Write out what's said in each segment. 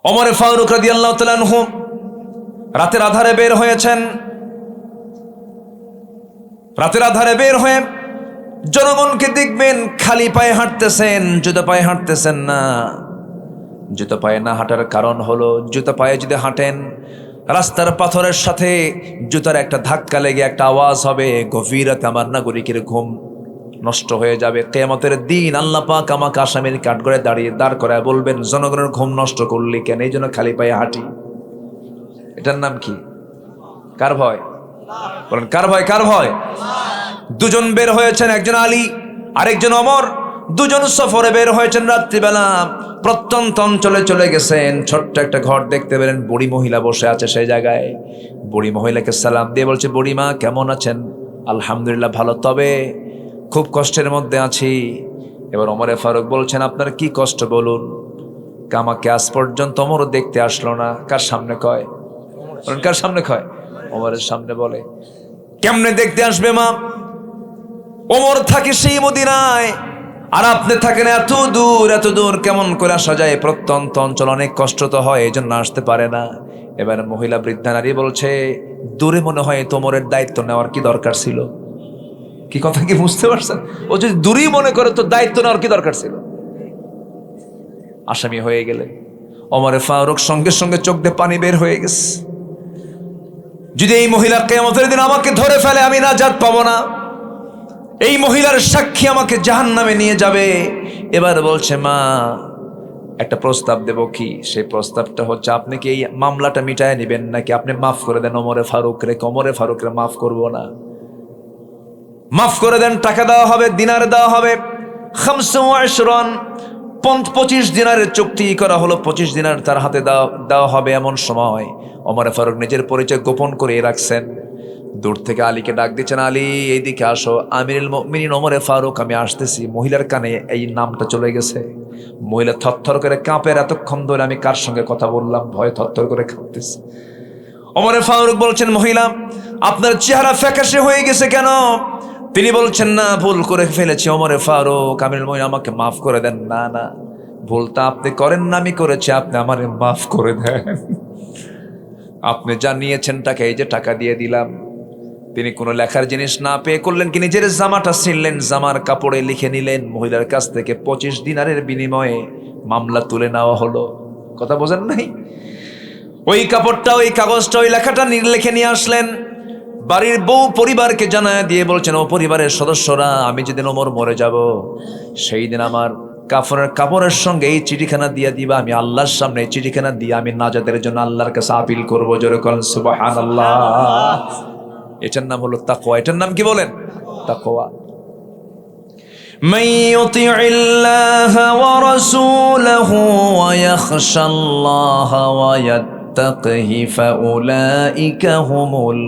ওমর ফারুক রাদিয়াল্লাহু তাআলা আনহু রাতের আধারে বের হয়েছেন। রাতের আধারে বের হয়ে জনগণকে দেখবেন খালি পায়ে হাঁটতেছেন, জুতো পায়ে হাঁটতেছেন না। জুতো পায়ে না হাঁটার কারণ হলো, জুতো পায়ে যদি হাঁটেন রাস্তার পাথরের সাথে জুতার একটা ধাক্কা লেগে একটা আওয়াজ হবে, গভীর রাতে আমার নাগরিকের ঘুম নষ্ট হয়ে যাবে। কিয়ামতের দিন আল্লাহ পাক আমাকে আসামির কাঠগড়ায় দাঁড় করায় বলবেন, জনগণের ঘুম নষ্ট করলি কেন? এই জন্য খালি পায়ে হাঁটি। এটার নাম কি? কার ভয়? বলেন কার ভয়? কার ভয়? দুজন বের হয়েছেন, একজন আলী আরেকজন ওমর। দুজন সফরে বের হয়েছেন রাত্রিবেলা, প্রত্যন্ত অঞ্চলে চলে গেছেন। ছোট্ট একটা ঘর দেখতে পেলেন, বুড়ি মহিলা বসে আছে সেই জায়গায়। বুড়ি মহিলাকে সালাম দিয়ে বলছে, বুড়িমা কেমন আছেন? আলহামদুলিল্লাহ ভালো, তবে খুব কষ্টের মধ্যে আছি। এবার ওমরে ফারুক বলছেন, আপনার কি কষ্ট বলুন? আমাকে আজ পর্যন্ত ওমরও দেখতে আসলো না। কার সামনে কয়? কার সামনে কয়? ওমরের সামনে বলে। কেমনে দেখতে আসবে মা? ওমর থাকে সেই মদিনায়, আর আপনি থাকেন এত দূর। এত দূর কেমন করে আসা যায়? প্রত্যন্ত অঞ্চল, অনেক কষ্ট তো হয়, এই জন্য আসতে পারে না। এবার মহিলা বৃদ্ধা নারী বলছে, দূরে মনে হয় তোমরের দায়িত্ব নেওয়ার কি দরকার ছিল? কি কথা কি বুঝতে পারছেন? ও যদি দূরেই মনে করে তো দায়িত্ব নেওয়ার কি দরকার ছিল? আসামি হয়ে গেলে ওমরে ফারুক সঙ্গে সঙ্গে চোখ দিয়ে পানি বের হয়ে গেছে। যদি এই মহিলা কিয়ামতের দিন আমাকে ধরে ফেলে, আমি নাজাত পাবো না। এই মহিলার সাক্ষী আমাকে জাহান্নামে নিয়ে যাবে। এবার বলছে, মা একটা প্রস্তাব দেব কি? সেই প্রস্তাবটা হচ্ছে, আপনি কি এই মামলাটা মিটায় নেবেন নাকি আপনি মাফ করে দেন ওমরে ফারুক রে? ওমরে ফারুক রে মাফ করবো না। মাফ করে দেন, টাকা দেওয়া হবে, দিনার দেওয়া হবে। 25 দিনারের চুক্তি করা হলো, 25 দিনার তার হাতে দেওয়া হবে। এমন সময় ওমরে ফারুক নিজের পরিচয় গোপন করে রাখছেন। দূর থেকে আলীকে ডাক দিচ্ছেন, আলী এইদিকে আসো, আমিরুল মুমিনিন ওমরে ফারুক, আমি আসতেছি। মহিলার কানে এই নামটা চলে গেছে। মহিলা থরথর করে কাঁপের, এতক্ষণ ধরে আমি কার সঙ্গে কথা বললাম, ভয় থরথর করে কাঁপতেছে। ওমরে ফারুক বলছেন, মহিলা আপনার চেহারা ফ্যাকাশে হয়ে গেছে কেন? তিনি বলছেন, না ভুল করে ফেলেছি ওমরে ফারুক, আমিরুল মুমিনিন আমাকে মাফ করে দেন। না না, ভুলটা আপনি করেন না, আমি করেছি, আপনি আমারে মাফ করে দেন। আপনি যা নিয়েছেন টাকা, এই যে টাকা দিয়ে দিলাম। তিনি কোনো লেখার জিনিস না পেয়ে করলেন কি, নিজের জামাটা ছিঁড়লেন, জামার কাপড়ে লিখে নিলেন। মহিলার কাছ থেকে 25 দিনারের বিনিময়ে মামলা তুলে নেওয়া হলো। কথা বোঝেন নাই? ওই কাপড়টা, ওই কাগজটা, ওই লেখাটা লিখে নিয়ে আসলেন। বাড়ির বউ পরিবারকে জানায় দিয়ে বলছেন, ও পরিবারের সদস্যরা, আমি যেদিন ওমর মরে যাব, সেই দিন আমার কাপড়ের সঙ্গে এই চিঠিখানা দিয়ে দিবা। আমি আল্লাহর সামনে এই চিঠিখানা দিয়ে আমি নাজাতের জন্য আল্লাহর কাছে আপিল করবো। জোরে বলেন সুবহানাল্লাহ। এটার নাম হলো তাকওয়া। এটার নাম কি বলেন? তাকওয়া। মান ইউতিইল্লাহা ওয়া রাসূলাহু ওয়া ইয়াখশাল্লাহা ওয়া ইয়াত্তাকিহি ফাউলাইকা হুমুল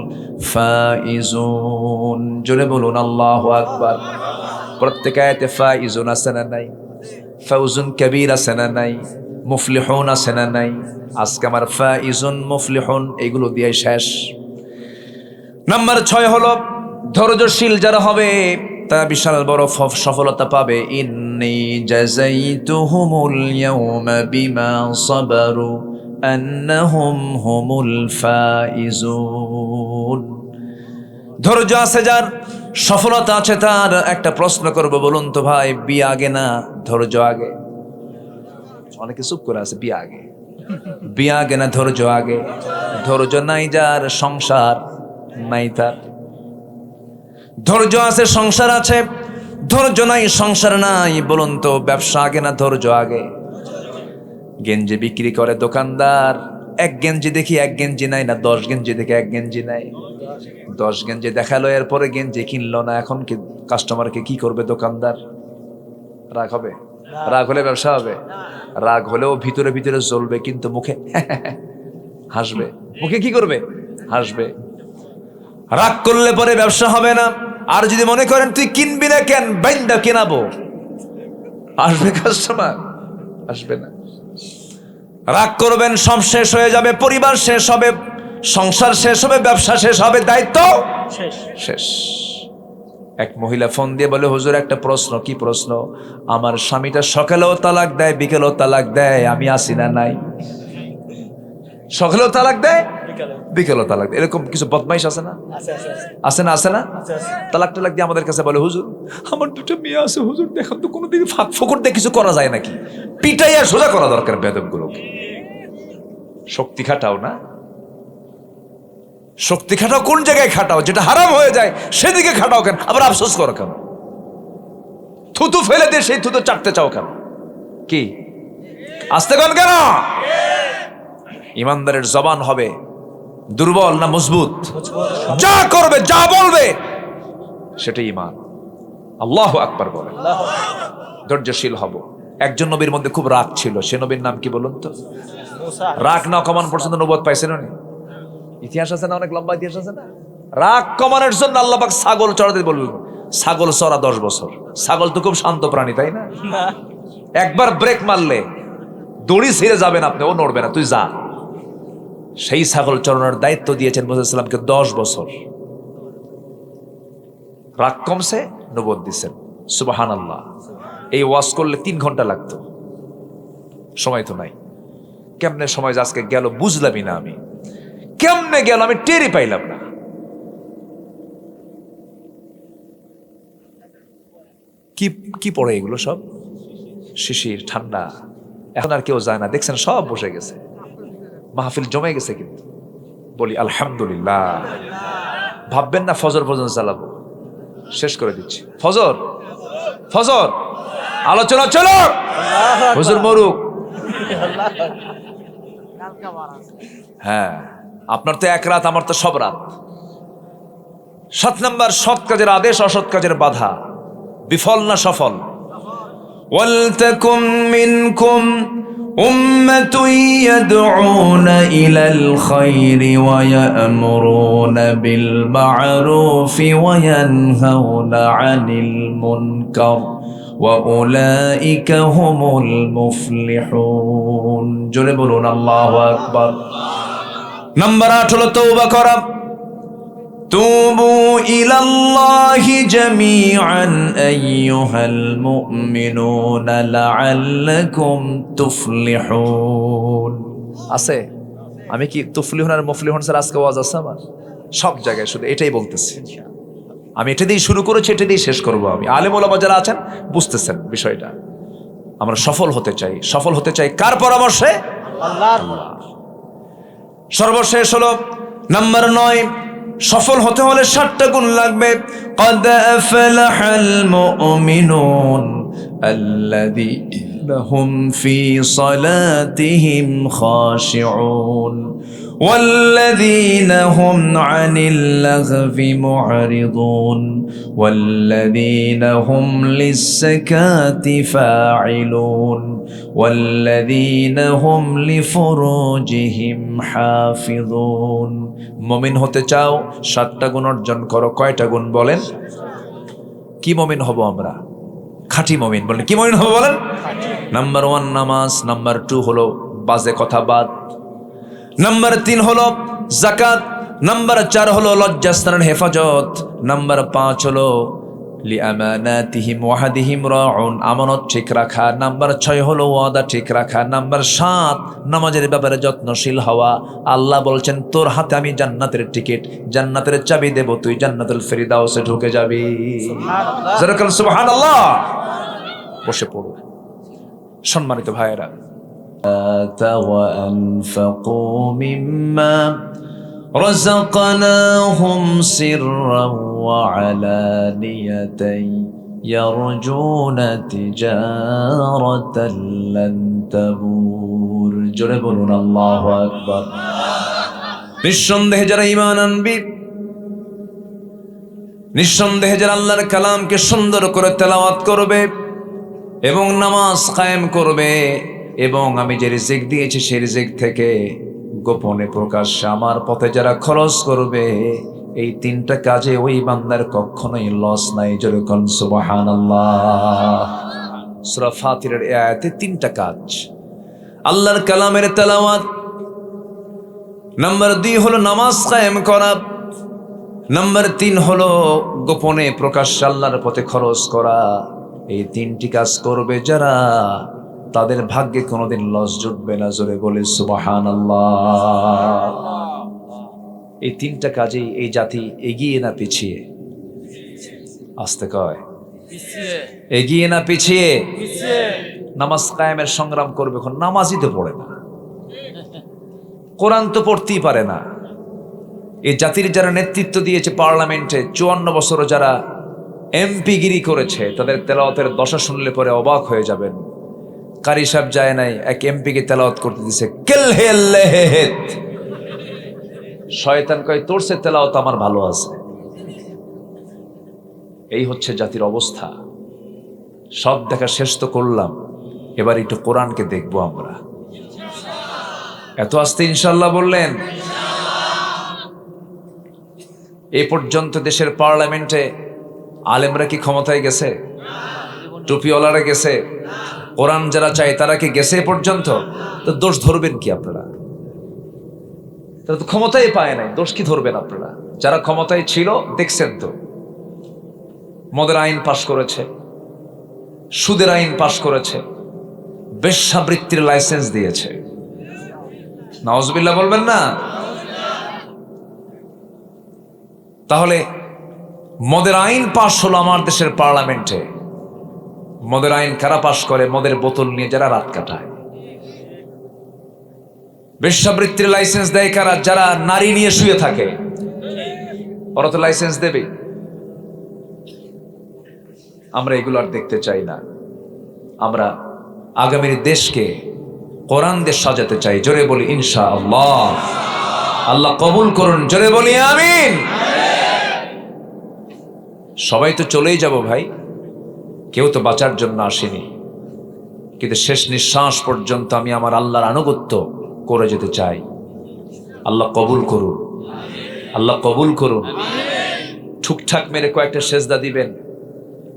ফাইজুন। জোরে বলুন আল্লাহু আকবার। প্রত্যেক আয়াতে ফাইজুন আছে না নাই? ফাউজুন কবীর আছে না নাই? মুফলিহুন আছে না নাই? আজকে আমার ফাইজুন মুফলিহুন এগুলো দিয়ে শেষ। নাম্বার 6 হলো, ধৈর্যশীল যারা হবে তারা বিশাল বড় সফলতা পাবে। ইন্নী জাযাইতুহুমুল ইয়াওমা বিমা সাবারু আন্নাহুম হুমুল ফাইজুন। ধৈর্য আছে যার, সফলতা আছে তার। একটা প্রশ্ন করব, বলুন তো ভাই, বিয়ে আগে না ধৈর্য আগে? অনেকে চুপ করে আছে। বিয়ে আগে? বিয়ে আগে না ধৈর্য আগে? ধৈর্য নাই যার, সংসার নাই তার। ধৈর্য আছে, সংসার আছে। ধৈর্য নাই, সংসার নাই। বলুন তো, ব্যবসা আগে না ধৈর্য আগে? গেঞ্জি বিক্রি করে দোকানদার, এক গেঞ্জি দেখি এক গেঞ্জি নাই না 10 গেঞ্জি দেখে এক গেঞ্জি নাই? 10 গেঞ্জি দেখালো, এরপরে গেঞ্জি কিনলো না। এখন কি কাস্টমারকে কি করবে দোকানদার? রাগ হবে? রাগ হলে ব্যবসা হবে? রাগ হলেও ভিতরে ভিতরে জ্বলবে, কিন্তু মুখে হাসবে। মুখে কি করবে? হাসবে। রাগ করলে পরে ব্যবসা হবে না। আর যদি মনে করেন তুই কিনবি না কেন, বাইন্দা কেনাবো, আসবে কাস্টমার? আসবে না। রাগ করবেন, সব শেষ হয়ে যাবে, পরিবার শেষ হবে, সংসার শেষ হবে, ব্যবসা শেষ হবে, দায়িত্ব শেষ। এক মহিলা ফোন দিয়ে বলে, হুজুর একটা প্রশ্ন। কি প্রশ্ন? আমার স্বামীটা সকালেও তালাক দেয়, বিকেলেও তালাক দেয়, আমি আসি না নাই? সকালেও তালাক দেয়, বিকেলেও তালাক দেয়। এরকম কিছু বদমাইশ আছে না? আছে না? আছে না? তালাক টালাক দিয়ে আমাদের কাছে বলে, হুজুর আমার দুটো মেয়ে আছে, হুজুর দেখেন তো কোনোদিকে ফাঁক ফোকর দিয়ে কিছু করা যায় নাকি? পিটাইয়া সোজা করা দরকার বেয়াদবগুলোকে। শক্তি খাটাও না, শক্তি খাটাও কোন জায়গায় খাটাও? যেটা হারাম হয়ে যায় সেদিকে খাটাও কেন? আবার আফসোস করো কেন? থুতু ফেলে দিয়ে সেই থুতু চাটতে চাও কেন? কি আসতে কোন কেন? ইমানদারের জবান হবে দুর্বল না মজবুত? যা করবে, যা বলবে সেটাই ইমান। আল্লাহু আকবার বলে। ধৈর্যশীল হব। একজন নবীর মধ্যে খুব রাগ ছিল, সে নবীর নাম কি বলুন তো? রাগ না কমান পর্যন্ত নবুয়ত পাইছেন উনি। ইতিহাস আছে না, অনেক লম্বা ইতিহাস আছে না। রাগ কমানোর জন্য আল্লাহ পাক ছাগল চড়াতে বললেন। ছাগল চড়া 10 বছর। ছাগল তো খুব শান্ত প্রাণী, তাই না? একবার ব্রেক মারলে দড়ি ছিঁড়ে যাবেন আপনি, ও নড়বে না, তুই যা। সেই ছাগল চড়ানোর দায়িত্ব দিয়েছেন মুসা সাল্লামকে 10 বছর। রাগ কমছে, নবুয়ত দিচ্ছেন। সুবহানাল্লাহ। এই ওয়াজ করলে 3 ঘন্টা লাগতো, সময় তো নাই। কেমনে সময় আজকে গেল বুঝলামই না আমি, কেমনে গেল আমি টেরই পাইলাম না। কি কি পড়ে এগুলো সব? শিশির, ঠান্ডা, এখন আর কেউ যায় না, দেখছেন সব বসে গেছে, মাহফিল জমে গেছে। কিন্তু বলি আলহামদুলিল্লাহ। ভাববেন না ফজর পর্যন্ত চালাবো, শেষ করে দিচ্ছি। ফজর ফজর আলোচনা চলো, হুজুর মরুক। হ্যাঁ, আপনার তো এক রাত, আমার তো সব রাত। 7 নাম্বার, সৎ কাজের আদেশ, অসৎ কাজের বাধা। বিফল না সফল? ওয়ালতাকুম মিনকুম উম্মাতুন ইয়াদউনা ইলাল খায়রি ওয়া ইয়া'মুরুনা বিল মা'রুফি ওয়া ইয়ানহাউনা আনিল মুনকার ওয়া উলাইকা হুমুল মুফলিহুন। জোরে বলুন আল্লাহু আকবার। নাম্বার 8 হলো তওবা করা। তুবু ইলাল্লাহি জামিআন আইয়ুহাল মুমিনুনা লাআল্লাকুম তুফলিহুন। আছে? আমি কি তুফলিহুন আর মুফলিহুন স্যার আজকে ওয়াজ আছে আমার সব জায়গায়, শুধু এটাই বলতেছি। আমি এটা দিয়ে শুরু করেছি, এটা দিয়ে শেষ করব। আমি আলেম ওলামা যারা আছেন বুঝতেছেন বিষয়টা। আমরা সফল হতে চাই। সফল হতে চাই কার পরামর্শে? আল্লাহ। সর্বশেষ হলো নাম্বার 9, সফল হতে হলে 7টা গুণ লাগবে। قد أفلح المؤمنون الذين هم في صلاتهم خاشعون والذين هم عن اللغو معرضون والذين هم للزكاة فاعلون والذين هم لفروجهم حافظون। মুমিন হতে চাও, 7টা গুণ অর্জন করো। কয়টা গুণ বলেন? কি মুমিন হব আমরা? খাঁটি মুমিন। বলেন কি মুমিন হব বলেন? নাম্বার 1 নামাজ, নাম্বার 2 হলো বাজে কথা বাদ, নাম্বার 3 হলো যাকাত, নাম্বার 4 হলো লজ্জাস্থানের হেফাজত, নাম্বার 5 হলো লিআমানাতিহিম ওয়াহাদিহিম রাউন, আমানত ঠিক রাখা, নাম্বার 6 হলো ওয়াদা ঠিক রাখা, নাম্বার 7 নামাজের ব্যাপারে যত্নশীল হওয়া। আল্লাহ বলছেন তোর হাতে আমি জান্নাতের টিকিট, জান্নাতের চাবি দেব, তুই জান্নাতুল ফেরদাউসে ঢুকে যাবি। সুবহানাল্লাহ, যারাকাল সুবহানাল্লাহ। বসে পড়ো সম্মানিত ভাইয়েরা। وأنفقوا مما رزقناهم سرا وعلانية يرجون تجارة لن تبور। জোরে বলুন আল্লাহু আকবার। নিঃসন্দেহে যারা ঈমান আনবে, নিঃসন্দেহে যারা আল্লাহর কালামকে সুন্দর করে তেলাওয়াত করবে এবং নামাজ কায়েম করবে এবং আমি যে রিজিক দিয়েছি সেই রিজিক থেকে গোপনে প্রকাশ্যে আমার পথে যারা খরচ করবে, এই 3টা কাজে ওই বান্দার কখনোই লস নাই। যেরকম সুবহানাল্লাহ। সূরা ফাতিরের এই আয়াতে 3টা কাজ। আল্লাহর কালামের তেলাওয়াত, নাম্বার 2 হলো নামাজ কায়েম করা, নাম্বার 3 হলো গোপনে প্রকাশ্যে আল্লাহর পথে খরচ করা। এই 3টি কাজ করবে যারা, তাদের ভাগ্যে কোনোদিন লস জুটবে না। জোরে বলে সুবহানাল্লাহ। এই তিনটা কাজেই এই জাতি এগিয়ে না পিছিয়ে? আসতে কয় এগিয়ে না পিছিয়ে? নামাজ কায়েমের সংগ্রাম করবে, এখন নামাজই তো পড়ে না, কোরআন তো পড়তেই পারে না। এই জাতির যারা নেতৃত্ব দিয়েছে পার্লামেন্টে, 54 বছর যারা এমপি গিরি করেছে, তাদের তেলাওয়াতের দশা শুনলে পরে অবাক হয়ে যাবেন। কারি সাহেব যায় নাই, এক এমপিকে তেলাওয়াত করতে দিছে, শয়তান কয় তোর সে তেলাওয়াত আমার ভালো আছে। এই হচ্ছে জাতির অবস্থা। সব দেখা শেষ তো করলাম, এবার একটু কোরআনকে দেখবো আমরা। এত আস্তে ইনশাল্লাহ বললেন? এই পর্যন্ত দেশের পার্লামেন্টে আলেমরা কি ক্ষমতায় গেছে? টুপিওয়ালারা গেছে? কোরআন যারা চায় তারা কি গেছে এ পর্যন্ত? তো দোষ ধরবেন কি আপনারা? তারা তো ক্ষমতাই পায় নাই, দোষ কি ধরবেন আপনারা? যারা ক্ষমতায় ছিল দেখছেন তো, মদের আইন পাশ করেছে, সুদের আইন পাশ করেছে, বেশ্যাবৃত্তির লাইসেন্স দিয়েছে। নাউজুবিল্লাহ বলবেন না? তাহলে মদের আইন পাশ হলো আমার দেশের পার্লামেন্টে। মদের আইন কারা পাশ করে? মদের বোতল নিয়ে যারা রাত কাটায়। বেশ্যাবৃত্তির লাইসেন্স দেয় কারা? যারা নারী নিয়ে শুয়ে থাকে, ওরা তো লাইসেন্স দেবে। আমরা এগুলো আর দেখতে চাই না। আমরা আগামীর দেশকে কোরআন দেশ সাজাতে চাই। জোরে বলি ইনশাআল্লাহ। আল্লাহ কবুল করুন, জোরে বলি আমিন। সবাই তো চলেই যাব ভাই, কেউ তো বাঁচার জন্য আসেনি, কিন্তু শেষ নিঃশ্বাস পর্যন্ত আমি আমার আল্লাহর আনুগত্য করে যেতে চাই। আল্লাহ কবুল করুন, আল্লাহ কবুল করুন। ঠুকঠাক মেরে কয়েকটা সেজদা দিবেন,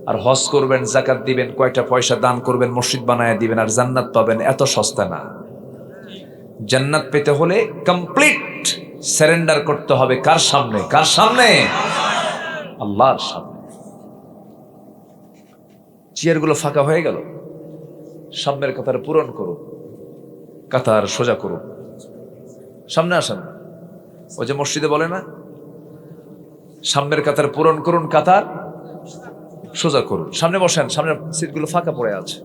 আর হজ করবেন, যাকাত দিবেন, কয়েকটা পয়সা দান করবেন, মসজিদ বানায় দিবেন, আর জান্নাত পাবেন। এত সস্তা না। জান্নাত পেতে হলে কমপ্লিট সারেন্ডার করতে হবে। কার সামনে? কার সামনে? আল্লাহর সামনে। চেয়ারগুলো ফাঁকা হয়ে গেল, সামনের কাতার পূরণ করুন, কাতার সোজা করুন, সামনে আসেন। ওই যে মসজিদে বলে না, সামনের কাতার পূরণ করুন, কাতার সোজা করুন, সামনে বসেন। সামনের সিটগুলো ফাঁকা পড়ে আছে।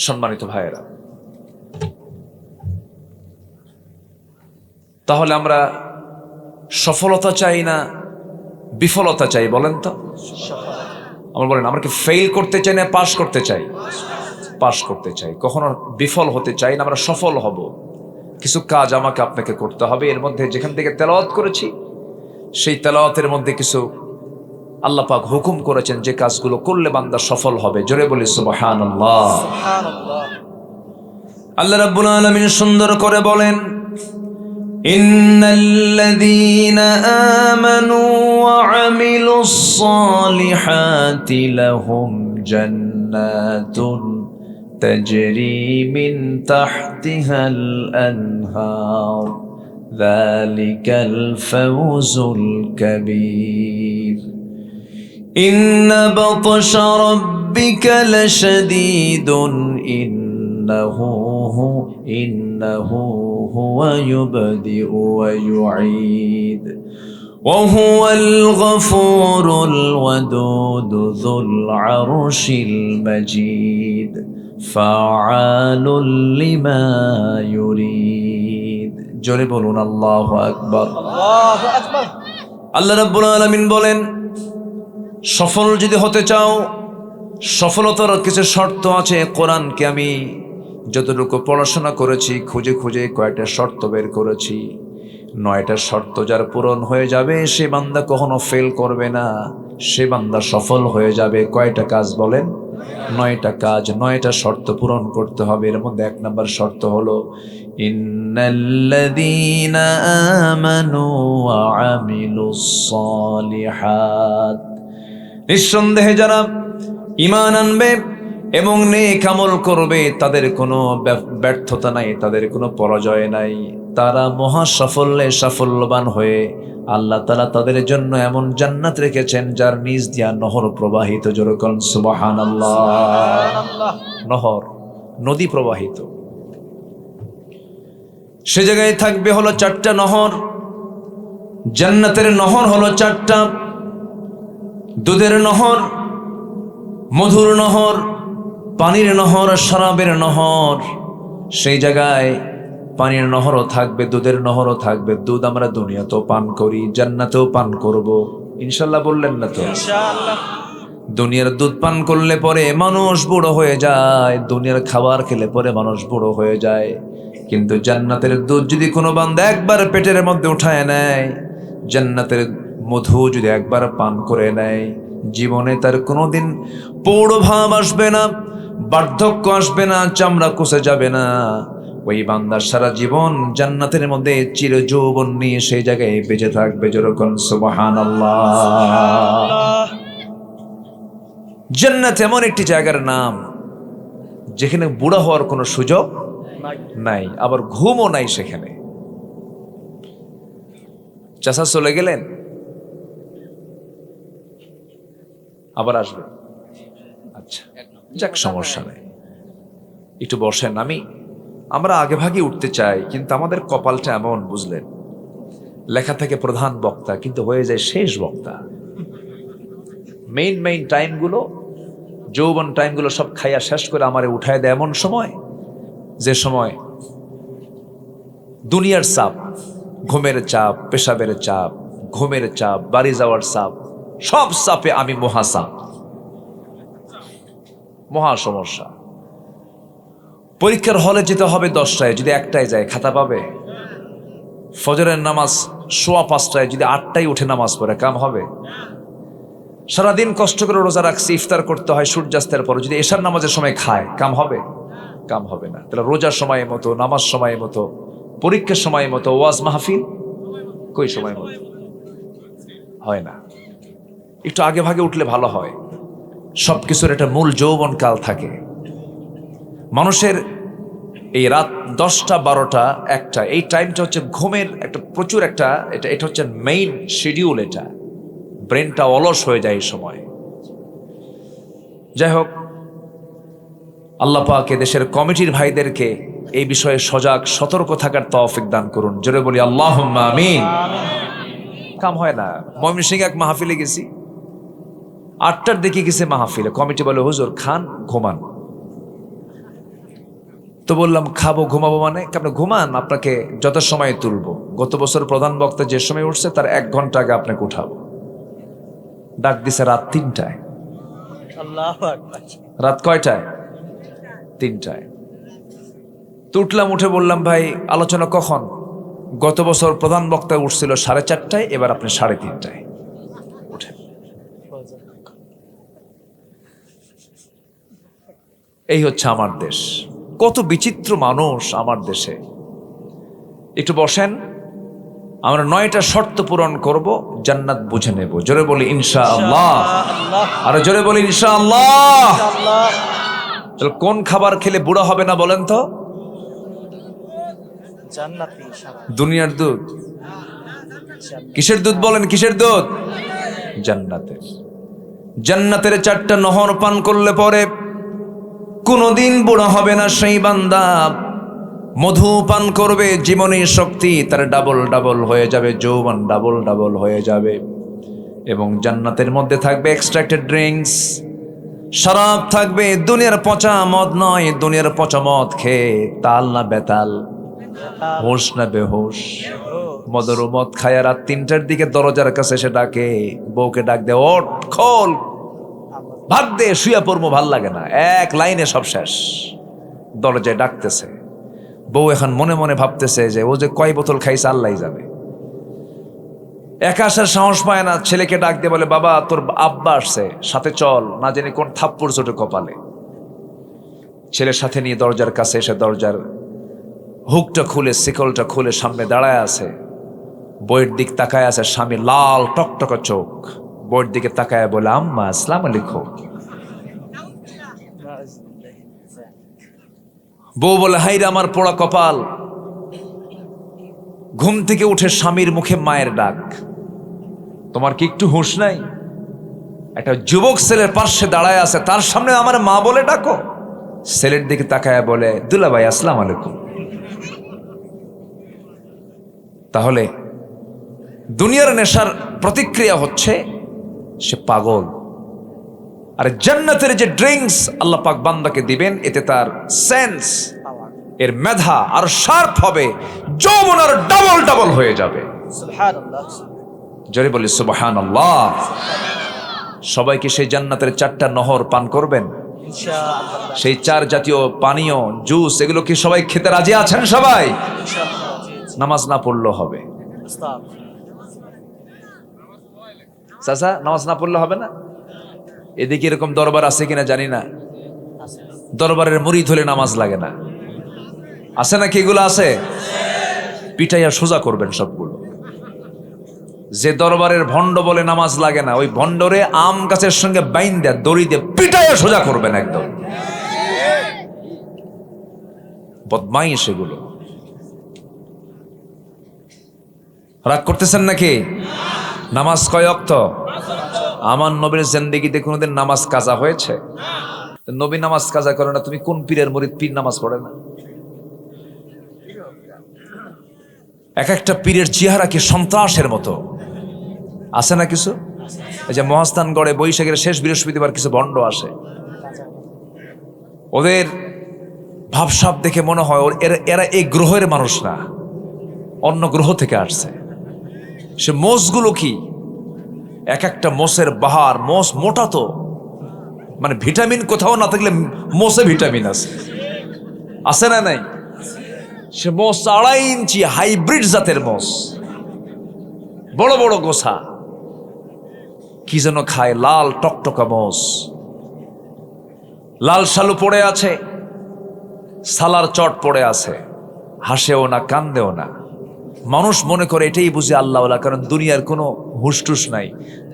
সম্মানিত ভাইয়েরা, তাহলে আমরা সফলতা চাই না বিফলতা চাই? বলেন তো। আমরা বলেন, আমরা কি ফেল করতে চাই না পাস করতে চাই? পাস করতে চাই। কখনো বিফল হতে চাই না, আমরা সফল হব। কিছু কাজ আমাকে আপনাকে করতে হবে। এর মধ্যে যেখান থেকে তেলাওয়াত করেছি, সেই তেলাওয়াতের মধ্যে কিছু আল্লাহ পাক হুকুম করেছেন যে কাজগুলো করলে বান্দা সফল হবে। জোরে বলি সুবহানাল্লাহ। আল্লাহ রাব্বুল আলামিন সুন্দর করে বলেন, ইন্নাল্লাযীনা আমানু ওয়া আমিলুস সালিহাতি লাহুম জান্নাতুন তাজরি মিন তাহতিহাল আনহার যালিকাল ফাওজুল কাবীর। ইন্না বাতশা রাব্বিকা লাশাদীদুন ইন্নাহু হুয়া ইউবদিউ ওয়া ইউঈদ ওয়া হুয়াল গফুরুল ওয়াদুদ যুল আরশিল মাজিদ ফাআলুল লিমা ইউরিদ। জোরে বলুন আল্লাহু আকবার। আল্লাহু আকবার। আল্লাহ রাব্বুল আলামিন বলেন, সফল যদি হতে চাও, সফলতার কিছু শর্ত আছে। কোরআনকে আমি যতটুকু পড়াশোনা করেছি, খুঁজে খুঁজে কয়েকটা শর্ত বের করেছি। 9টা শর্ত যার পূরণ হয়ে যাবে, সে বান্দা কখনো ফেল করবে না, সে বান্দা সফল হয়ে যাবে। কয়টা কাজ বলেন? 9টা কাজ, 9টা শর্ত পূরণ করতে হবে। এর মধ্যে 1 নম্বর শর্ত হলো ইন্নাল্লাযীনা আমানু ওয়া আমিলুস সালিহাত। নিঃসন্দেহে যারা ঈমান আনবে এবং নেক আমল করবে, তাদের কোনো ব্যর্থতা নাই, তাদের কোনো পরাজয় নাই। তারা মহা সাফল্যে সাফল্যবান হয়ে আল্লাহ তাআলা তাদের জন্য এমন জান্নাত রেখেছেন যার নিচ দিয়া নহর প্রবাহিত। যেরকম সুবহানাল্লাহ, নহর, নদী প্রবাহিত। সে জায়গায় থাকবে হলো 4টা নহর। জান্নাতের নহর হলো 4টা। দুধের নহর, মধুর নহর, পানির নহর, শরাবের নহর। সেই জায়গায় পানির নহরও থাকবে, দুধের নহরও থাকবে। দুধ আমরা দুনিয়াতেও পান করি, জান্নাতেও পান করব ইনশাল্লাহ। বললেন না তো ইনশাআল্লাহ? দুনিয়ার দুধ পান করলে পরে মানুষ বুড়ো হয়ে যায়, দুনিয়ার খাবার খেলে পরে মানুষ বুড়ো হয়ে যায়। কিন্তু জান্নাতের দুধ যদি কোনো বান্দা একবার পেটের মধ্যে উঠায় নেয়, জান্নাতের মধু যদি একবার পান করে নেয়, জীবনে তার কোনোদিন পৌঢ় ভাব আসবে না, বার্ধক্য আসবে না, চামড়া কষে যাবে না। ওই বান্দার সারা জীবন জান্নাতের মধ্যে চির যৌবন নিয়ে সেই জায়গায় বেঁচে থাকবে। যেরকম সুবহানাল্লাহ। জান্নাত এমন একটি জায়গার নাম যেখানে বুড়া হওয়ার কোনো সুযোগ নাই, আবার ঘুমও নাই সেখানে। চাচা চলে গেলেন, আবার আসবে। আচ্ছা যাক, সমস্যা নেই, একটু বসেন। আমরা আগে ভাগে উঠতে চাই, কিন্তু আমাদের কপালটা এমন, বুঝলেন, লেখা থেকে প্রধান বক্তা কিন্তু হয়ে যায় শেষ বক্তা। মেইন টাইমগুলো, যৌবন টাইমগুলো সব খাইয়া শেষ করে আমারে উঠায় দেয় এমন সময়, যে সময় দুনিয়ার চাপ, ঘুমের চাপ, পেশাবের চাপ, ঘুমের চাপ, বাড়ি যাওয়ার চাপ, সব চাপে আমি মহাচাপ, মহা সমস্যা। পরীক্ষার হলে যেতে হবে 10টায়, যদি 1টায় যায় খাতা পাবে? ফজরের নামাজ 5:15 যদি 8টায় উঠে নামাজ পড়ে কাম হবে? সারাদিন কষ্ট করে রোজা রাখছি, ইফতার করতে হয় সূর্যাস্তের পর, যদি এশার নামাজের সময় খায় কাম হবে? কাম হবে না। তাহলে রোজার সময় মতো, নামাজ সময় মতো, পরীক্ষার সময় মতো, ওয়াজ মাহফিল কই সময় মতো হয় না। একটু আগে ভাগে উঠলে ভালো হয়। সবকিছুর একটা মূল যৌবন কাল থাকে মানুষের। এই রাত 10টা, 12টা, 1টা, এই টাইমটা হচ্ছে ঘুমের একটা প্রচুর একটা, এটা হচ্ছে মেইন শিডিউল। এটা ব্রেনটা অলস হয়ে যায় এই সময়। যাই হোক, আল্লাহ পাক দেশের কমিটির ভাইদেরকে এই বিষয়ে সজাগ সতর্ক থাকার তৌফিক দান করুন। জোরে বলি আল্লাহুম্মা আমিন। কাম হয় না। ময়মনসিংহে এক মাহফিলে গেছি, 8টার দিকে গেছে মাহফিলে। কমিটি বলে হুজুর খান, ঘুমান। তো বললাম খাবো, ঘুমাবো মানে? আপনি ঘুমান, আপনাকে যত সময় তুলবো। গত বছর প্রধান বক্তা যে সময় উঠছে তার 1 ঘন্টা আগে আপনাকে উঠাবো। ডাক দিছে রাত 3টায়। রাত কয়টায়? 3টায়। তো উঠলাম, উঠে বললাম ভাই আলোচনা কখন? গত বছর প্রধান বক্তা উঠছিল 4:30টায়, এবার আপনি 3:30টায় উঠেন। এই হচ্ছে আমার দেশ। কত বিচিত্র মানুষ আমার দেশে। একটু বসেন, আমরা 9টা শর্ত পূরণ করব, জান্নাত বুঝে নেব। জোরে বলি ইনশাআল্লাহ। আর জোরে বলি ইনশাআল্লাহ। তাহলে কোন খাবার খেলে বুড়া হবে না বলেন তো? দুনিয়ার দুধ? কিসের দুধ বলেন? কিসের দুধ? জান্নাতের। জান্নাতের 4টা নহর পান করলে পরে কোনদিন বুড়া হবে না সেই বান্দা। মধু পান করবে, জীবনের শক্তি তার ডাবল ডাবল হয়ে যাবে, যৌবন ডাবল ডাবল হয়ে যাবে। এবং জান্নাতের মধ্যে থাকবে এক্সট্রাক্টেড ড্রিঙ্কস, শরাব থাকবে। দুনিয়ার পচা মদ নয়, দুনিয়ার পচা মদ খেয়ে তাল না বেতাল, হোশ না বেহোশ। মদের মদ খায় রাত 3টার দিকে দরজার কাছে এসে ডাকে, বউকে ডাক দে, ওঠ খোল, ভাগ দে, শুয়ে পড়বো, ভাল লাগে না। 1 লাইনে সব শেষ। দরজায় ডাকতেছে, বউ এখন মনে মনে ভাবতেছে যে ও যে কয় বোতল খাইছে আল্লাহ জানে। একা আসার সাহস পায় না, ছেলেকে ডাক দিয়ে বলে, বাবা তোর আব্বা আসছে, সাথে চল, না জানি কোন থাপ্পড় চোটে কপালে। ছেলের সাথে নিয়ে দরজার কাছে এসে দরজার হুকটা খুলে, শিকলটা খুলে সামনে দাঁড়ায় আছে। বইয়ের দিক তাকায় আছে, স্বামী লাল টকটকা চোখ, বইয়ের দিকে তাকায় বলে, আম্মা আসসালামু আলাইকুম। বউ বলে, হাইরে আমার পোড়া কপাল, ঘুম থেকে উঠে স্বামীর মুখে মায়ের ডাক, তোমার কি একটু হুঁশ নাই? একটা যুবক ছেলের পাশে দাঁড়ায় আছে, তার সামনে আমার মা বলে ডাকো। ছেলের দিকে তাকায় বলে, দুলা ভাই আসসালাম আলাইকুম। তাহলে দুনিয়ার নেশার প্রতিক্রিয়া হচ্ছে সে পাগল। আর জান্নাতের যে ড্রিঙ্কস আল্লাহ পাক বান্দাকে দিবেন, এতে তার সেন্স, এর মেধা আর শার্প হবে, যৌবন আর ডাবল ডাবল হয়ে যাবে। সুবহানাল্লাহ। জোরে বলি সুবহানাল্লাহ। সবাইকে সেই জান্নাতের 4টা নহর পান করবেন? ইনশাআল্লাহ। সেই 4 জাতীয় পানীয়, জুস, এগুলো কি সবাই খেতে রাজি আছেন? সবাই ইনশাআল্লাহ। জি, জি। নামাজ না পড়লেও হবে। আস্তাগফিরুল্লাহ। চাচা, নামাজ না পড়লে হবে না? এদিকে এরকম দরবার আছে কিনা জানি না, আছে। দরবারের মুরিদ হলে নামাজ লাগে না, আছে নাকি? এগুলো আছে, পিটাইয়া সোজা করবেন সবগুলো। যে দরবারের ভণ্ড বলে নামাজ লাগে না, ওই ভণ্ডরে আম গাছের সঙ্গে বাইন দেয়া দড়ি দিয়ে পিটাইয়া সোজা করবেন একদম। বদমাইশ সেগুলো। রাগ করতেছেন নাকি? নামাজ কয় ওয়াক্ত? আমার নবীর জিন্দেগিতে কোনোদিন নামাজ কাজা হয়েছে? নবী নামাজ কাজা করে না, তুমি কোন পীরের মুরিদ? পীর নামাজ পড়ে না। এক একটা পীরের চেহারা কি সন্ত্রাসের মতো, আছে না কিছু? এই যে মহাস্থানগড়ে বৈশাখের শেষ বৃহস্পতিবার কিছু ভণ্ড আসে, ওদের ভাবসাব দেখে মনে হয় এরা এই গ্রহের মানুষ না, অন্য গ্রহ থেকে আসছে। সে মোষগুলো কি, এক একটা মোষের বাহার, মোষ মোটা তো, মানে ভিটামিন কোথাও না থাকলে মোষে ভিটামিন আছে, আছে না নাই? সে মোষ 2.5 ইঞ্চি হাইব্রিড জাতের মোষ, বড় বড় গোছা, কি যেন খায়, লাল টকটকা মোষ, লাল শালু পড়ে আছে, সালার চট পড়ে আছে, হাসেও না কান্দেও না। মানুষ মনে করে এটাই বুঝে আল্লাহওয়ালা, কারণ দুনিয়ার কোনো হুশটুস নাই।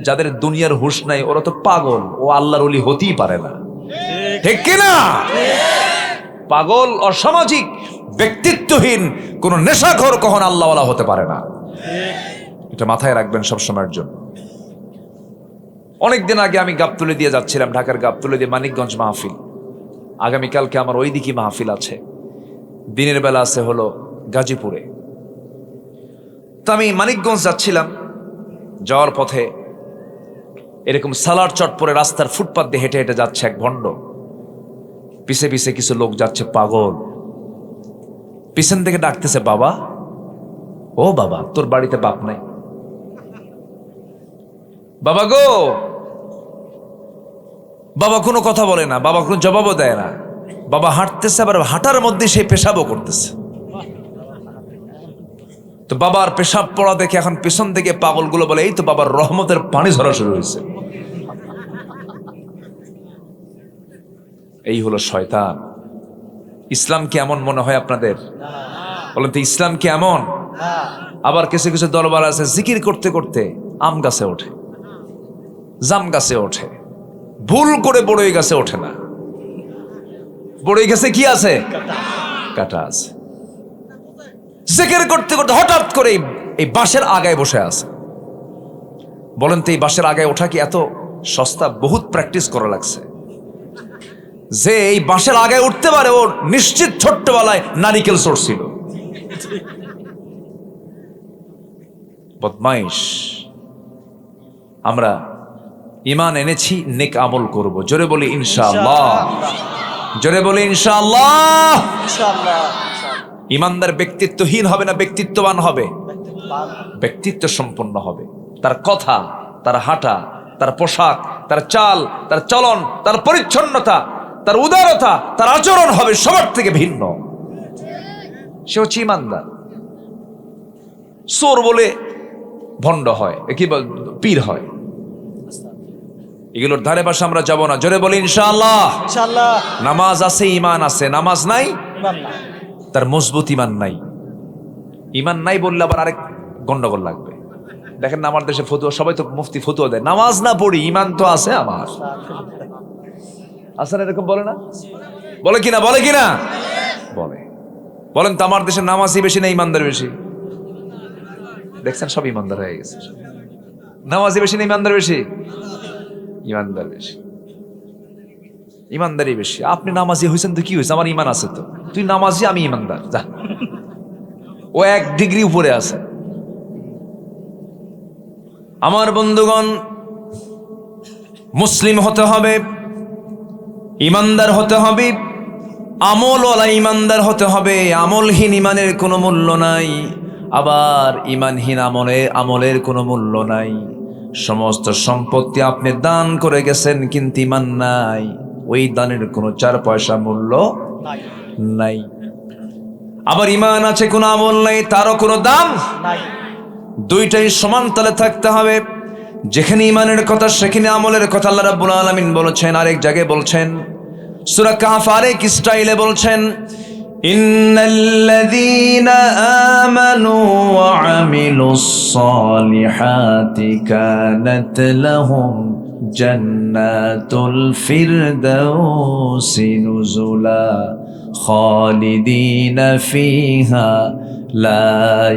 যাদের দুনিয়ার হুশ নাই ওরা তো পাগল, ও আল্লাহর ওলি হতেই পারে না, ঠিক কিনা? পাগল, অসামাজিক, ব্যক্তিত্বহীন, কোন নেশাখোর কখনো আল্লাহওয়ালা হতে পারে না। এটা মাথায় রাখবেন সব সময়ের জন্য। অনেকদিন আগে আমি গাবতলী দিয়ে যাচ্ছিলাম, ঢাকার গাবতলী দিয়ে মানিকগঞ্জ মাহফিল। আগামীকালকে আমার ওই দিকে মাহফিল আছে, দিনের বেলা আছে হলো গাজীপুরে। তো আমি মানিকগঞ্জ যাচ্ছিলাম, যাওয়ার পথে এরকম সালার চট পরে রাস্তার ফুটপাত দিয়ে হেঁটে হেঁটে যাচ্ছে এক ভণ্ড, পিছে পিছে কিছু লোক যাচ্ছে পাগল। পিছন থেকে ডাকতেছে, বাবা, ও বাবা, তোর বাড়িতে বাপ নাই? বাবা গো। বাবা কোনো কথা বলে না, বাবা কোনো জবাবও দেয় না। বাবা হাঁটতেছে, আবার হাঁটার মধ্যে সে পেশাবও করতেছে। তো বাবার পেশাব পড়া দেখে এখন পিছন থেকে পাগলগুলো বলে, এই তো বাবার রহমতের পানি ঝরা শুরু হয়েছে। এই হলো শয়তান। ইসলাম কি এমন মনে হয় আপনাদের? বলেন তো, ইসলাম কি এমন? আবার কিছু কিছু দরবার আছে, জিকির করতে করতে আম গাছে ওঠে, জাম গাছে ওঠে, ভুল করে বড়ই গাছে ওঠে না। বড়ই গাছে কি আছে? কাটা আছে। জিকির করতে করতে হঠাৎ করে এই বাঁশের আগায় বসে আছে। বলেন তো, এই বাঁশের আগায় ওঠা কি এত সস্তা? বহুত প্র্যাকটিস করা লাগছে। যে এই বাঁশের আগায় উঠতে পারে, ও নিশ্চিত ছোট্টবেলায় নারিকেল চড়ছিল। বদমাইশ। আমরা ঈমান এনেছি, নেক আমল করব। জোরে বলি ইনশাআল্লাহ, জোরে বলি ইনশাআল্লাহ। ইনশাআল্লাহ। ঈমানদার ব্যক্তিত্বহীন হবে না, ব্যক্তিত্ববান হবে, ব্যক্তিত্ব সম্পন্ন হবে। তার কথা, তার হাঁটা, তার পোশাক, তার চাল, তার চলন, তার পরিচ্ছন্নতা, তার উদারতা, তার আচরণ হবে সবার থেকে ভিন্ন। সে হচ্ছে ঈমানদার। চোর বলে ভণ্ড হয়, কি বল, পীর হয়, এগুলোর ধারে পাশে আমরা যাব না। জোরে বলি ইনশাআল্লাহ। ইনশাআল্লাহ। নামাজ আছে, ঈমান আছে, নামাজ নাই, ইমান না। তার মজবুত ঈমান নাই। ঈমান নাই বললে আবার আরেক গন্ডগোল লাগবে। দেখেন না, আমার দেশে ফতুয়া, সবাই তো মুফতি ফতুয়া দেয়, নামাজ না পড়ি ঈমান তো আছে আমার। আছে না এরকম? বলে না? বলে কিনা? বলে কিনা? বলে। বলেন তো, আমার দেশে নামাজই বেশি না ঈমানদার বেশি? দেখছেন সব ইমানদার হয়ে গেছে। নামাজি বেশি না ইমানদার বেশি? ইমানদার বেশি, ইমানদারি বেশি। আপনি নামাজি হয়েছেন তো কি হয়েছে, আমার ইমান আছে তো। তুই নামাজি, আমি ইমানদার, যা। ও 1 ডিগ্রি উপরে আছে। আমার বন্ধুগণ, মুসলিম হতে হবে, ইমানদার হতে হবে, আমলওয়ালা ইমানদার হতে হবে। আমলহীন ইমানের কোনো মূল্য নাই, আবার ইমানহীন আমলের কোনো মূল্য নাই। সমস্ত সম্পত্তি আপনি দান করে গেছেন, কিন্তু ইমান নাই, ওই দানের কোনো 4 পয়সা মূল্য নাই। আবার ইমান আছে, কোনো আমল নাই, তারও কোনো দাম নাই। দুইটাই সমান তালে থাকতে হবে। যেখানে ইমানের কথা সেখানে আমলের কথা আল্লাহ রাব্বুল আলামিন বলেছেন। আরেক জায়গায় বলছেন, সূরা কাহফ আরেক স্টাইলে বলছেন, ইন্নাল্লাযীনা আমানু ওয়া আমিলুস সালিহাতি কানাত লাহুম জান্নাতুল ফিরদাউসি নুজুলা খালিদিনা ফিহা লা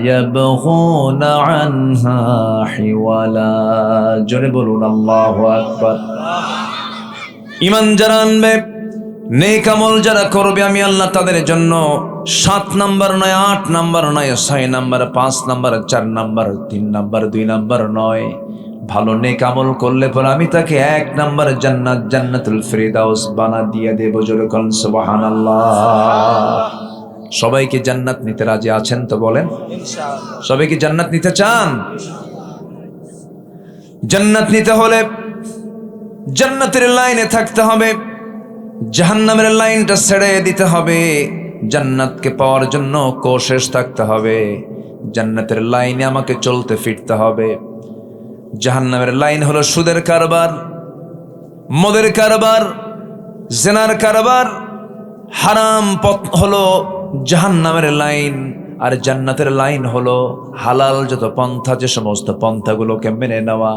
ইয়াবগুনা আনহা হিওয়ালা। জোরে বলুন আল্লাহু আকবার। ঈমান যারা আনবে, নেক আমল যারা করবে, আমি আল্লাহ তাদের জন্য 7 নাম্বার নয়, 8 নাম্বার নয়, 6 number, 5 number, 4 number, 3 number, 2 number নয়, ভালো নেক আমল করলে পরে আমি তাকে 1 নাম্বার জান্নাত, জান্নাতুল ফিরদাউস বানা দিয়ে দেব। জোরে বলুন সুবহানাল্লাহ। সবাইকে জান্নাত নিতে রাজি আছেন তো বলেন? ইনশাআল্লাহ। সবাই কি জান্নাত নিতে চান? জান্নাত নিতে হলে জান্নাতের লাইনে থাকতে হবে, জাহান্নামের লাইনটা ছেড়ে দিতে হবে। জান্নাতকে পাওয়ার জন্য কোশিশ থাকতে হবে। জান্নাতের লাইনে আমাকে চলতে ফিরতে হবে। জাহান্নামের লাইন হলো সুদের কারবার, মদের কারবার, জিনার কারবার। হারাম পথ হলো জাহান্নামের লাইন, আর জান্নাতের লাইন হলো হালাল যত পন্থা, যে সমস্ত পন্থাগুলোকে মেনে নেওয়া।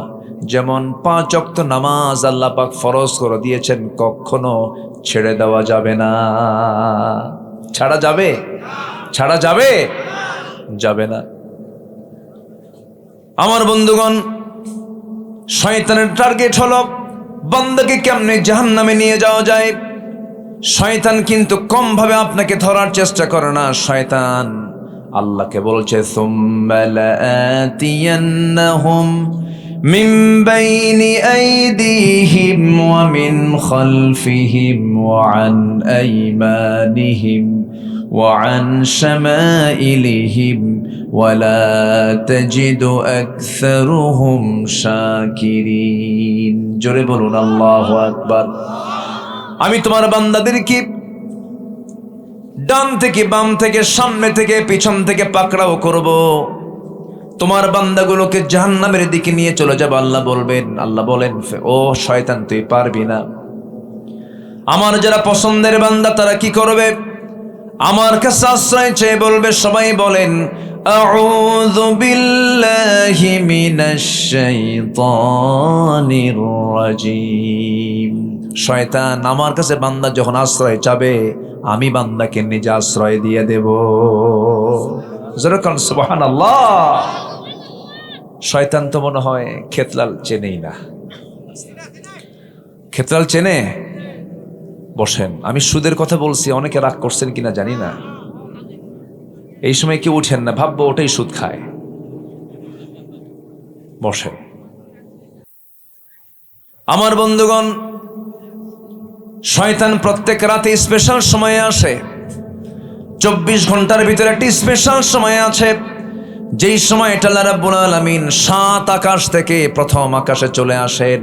যেমন 5 ওয়াক্ত নামাজ আল্লাহ পাক ফরজ করে দিয়েছেন, কখনো ছেড়ে দেওয়া যাবে না। ছাড়া যাবে? ছাড়া যাবে? যাবে না। আমার বন্ধুগণ, শয়তানের টার্গেট হলো বান্দাকে কেমনে জাহান্নামে নিয়ে যাওয়া যায়। শয়তান কিন্তু কম ভাবে আপনাকে ধরার চেষ্টা করে না। শয়তান আল্লাহকে বলছে, সুম্মা লাআতিয়ান্নাহুম মিন বাইনি আইদিহিম ওয়া মিন খালফিহিম ওয়া আন আইমানিহিম ওয়া আন শামাইলিহিম ওয়া লা তাজিদু আকসারুহুম শাকিরিন। জোরে বলুন আল্লাহু আকবার। আমি তোমার বান্দাদেরকে ডান থেকে, বাম থেকে, সামনে থেকে, পিছন থেকে পাকড়াও করব। তোমার বান্দাগুলোকে জাহান্নামের দিকে নিয়ে চলে যাবে। আল্লাহ বলবেন, আল্লাহ বলেন, ও শয়তান তুই পারবি না। আমার যারা পছন্দের বান্দা তারা কি করবে? আমার কাছে আশ্রয় চেয়ে বলবে। সবাই বলেন, আউযু বিল্লাহি মিনাশ শাইতানির রাজিম। শয়তান আমার কাছে বান্দা যখন আশ্রয় চাবে, আমি বান্দাকে নিজে আশ্রয় দিয়ে দেব। যেরকম সুবহানাল্লাহ। শয়তান তো মনে হয় খেতলাল চেনেই না। খেতলাল চেনে? বসেন, আমি সুদের কথা বলছি, অনেকে রাগ করছেন কিনা জানি না। এই সময় কেউ উঠেন না, ভাববো ওটাই সুদ খায়। বসে। আমার বন্ধুগণ, শয়তান প্রত্যেক রাতে স্পেশাল সময়ে আসে। 24 ঘন্টার ভিতরে একটি স্পেশাল সময় আছে, যেই সময়টা আল্লাহ রাব্বুল আলামিন 7 আকাশ থেকে প্রথম আকাশে চলে আসেন।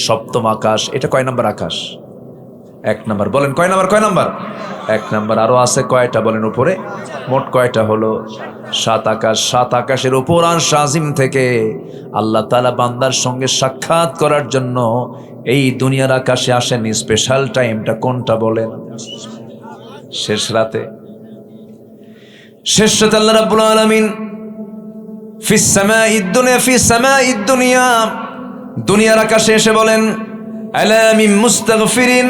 7ম আকাশ, এটা কয় নাম্বার আকাশ? 1 নাম্বার। বলেন কয় নাম্বার? কয় নাম্বার? 1 নাম্বার। আরো আছে কয়টা বলেন উপরে? মোট কয়টা হলো? 7 আকাশ। 7 আকাশের উপর আরশ আজিম থেকে আল্লাহ তাআলা বান্দার সঙ্গে সাক্ষাৎ করার জন্য এই দুনিয়ার আকাশে আসেন। স্পেশাল টাইমটা কোনটা বলেন? শেষ রাতে। শেষ রাতে আল্লাহ রাব্বুল আলামিন ফিস সামাঈদ দুনিয়া, ফিস সামাঈদ দুনিয়া, দুনিয়ার আকাশে এসে বলেন, আলা মিন মুস্তাগফিরিন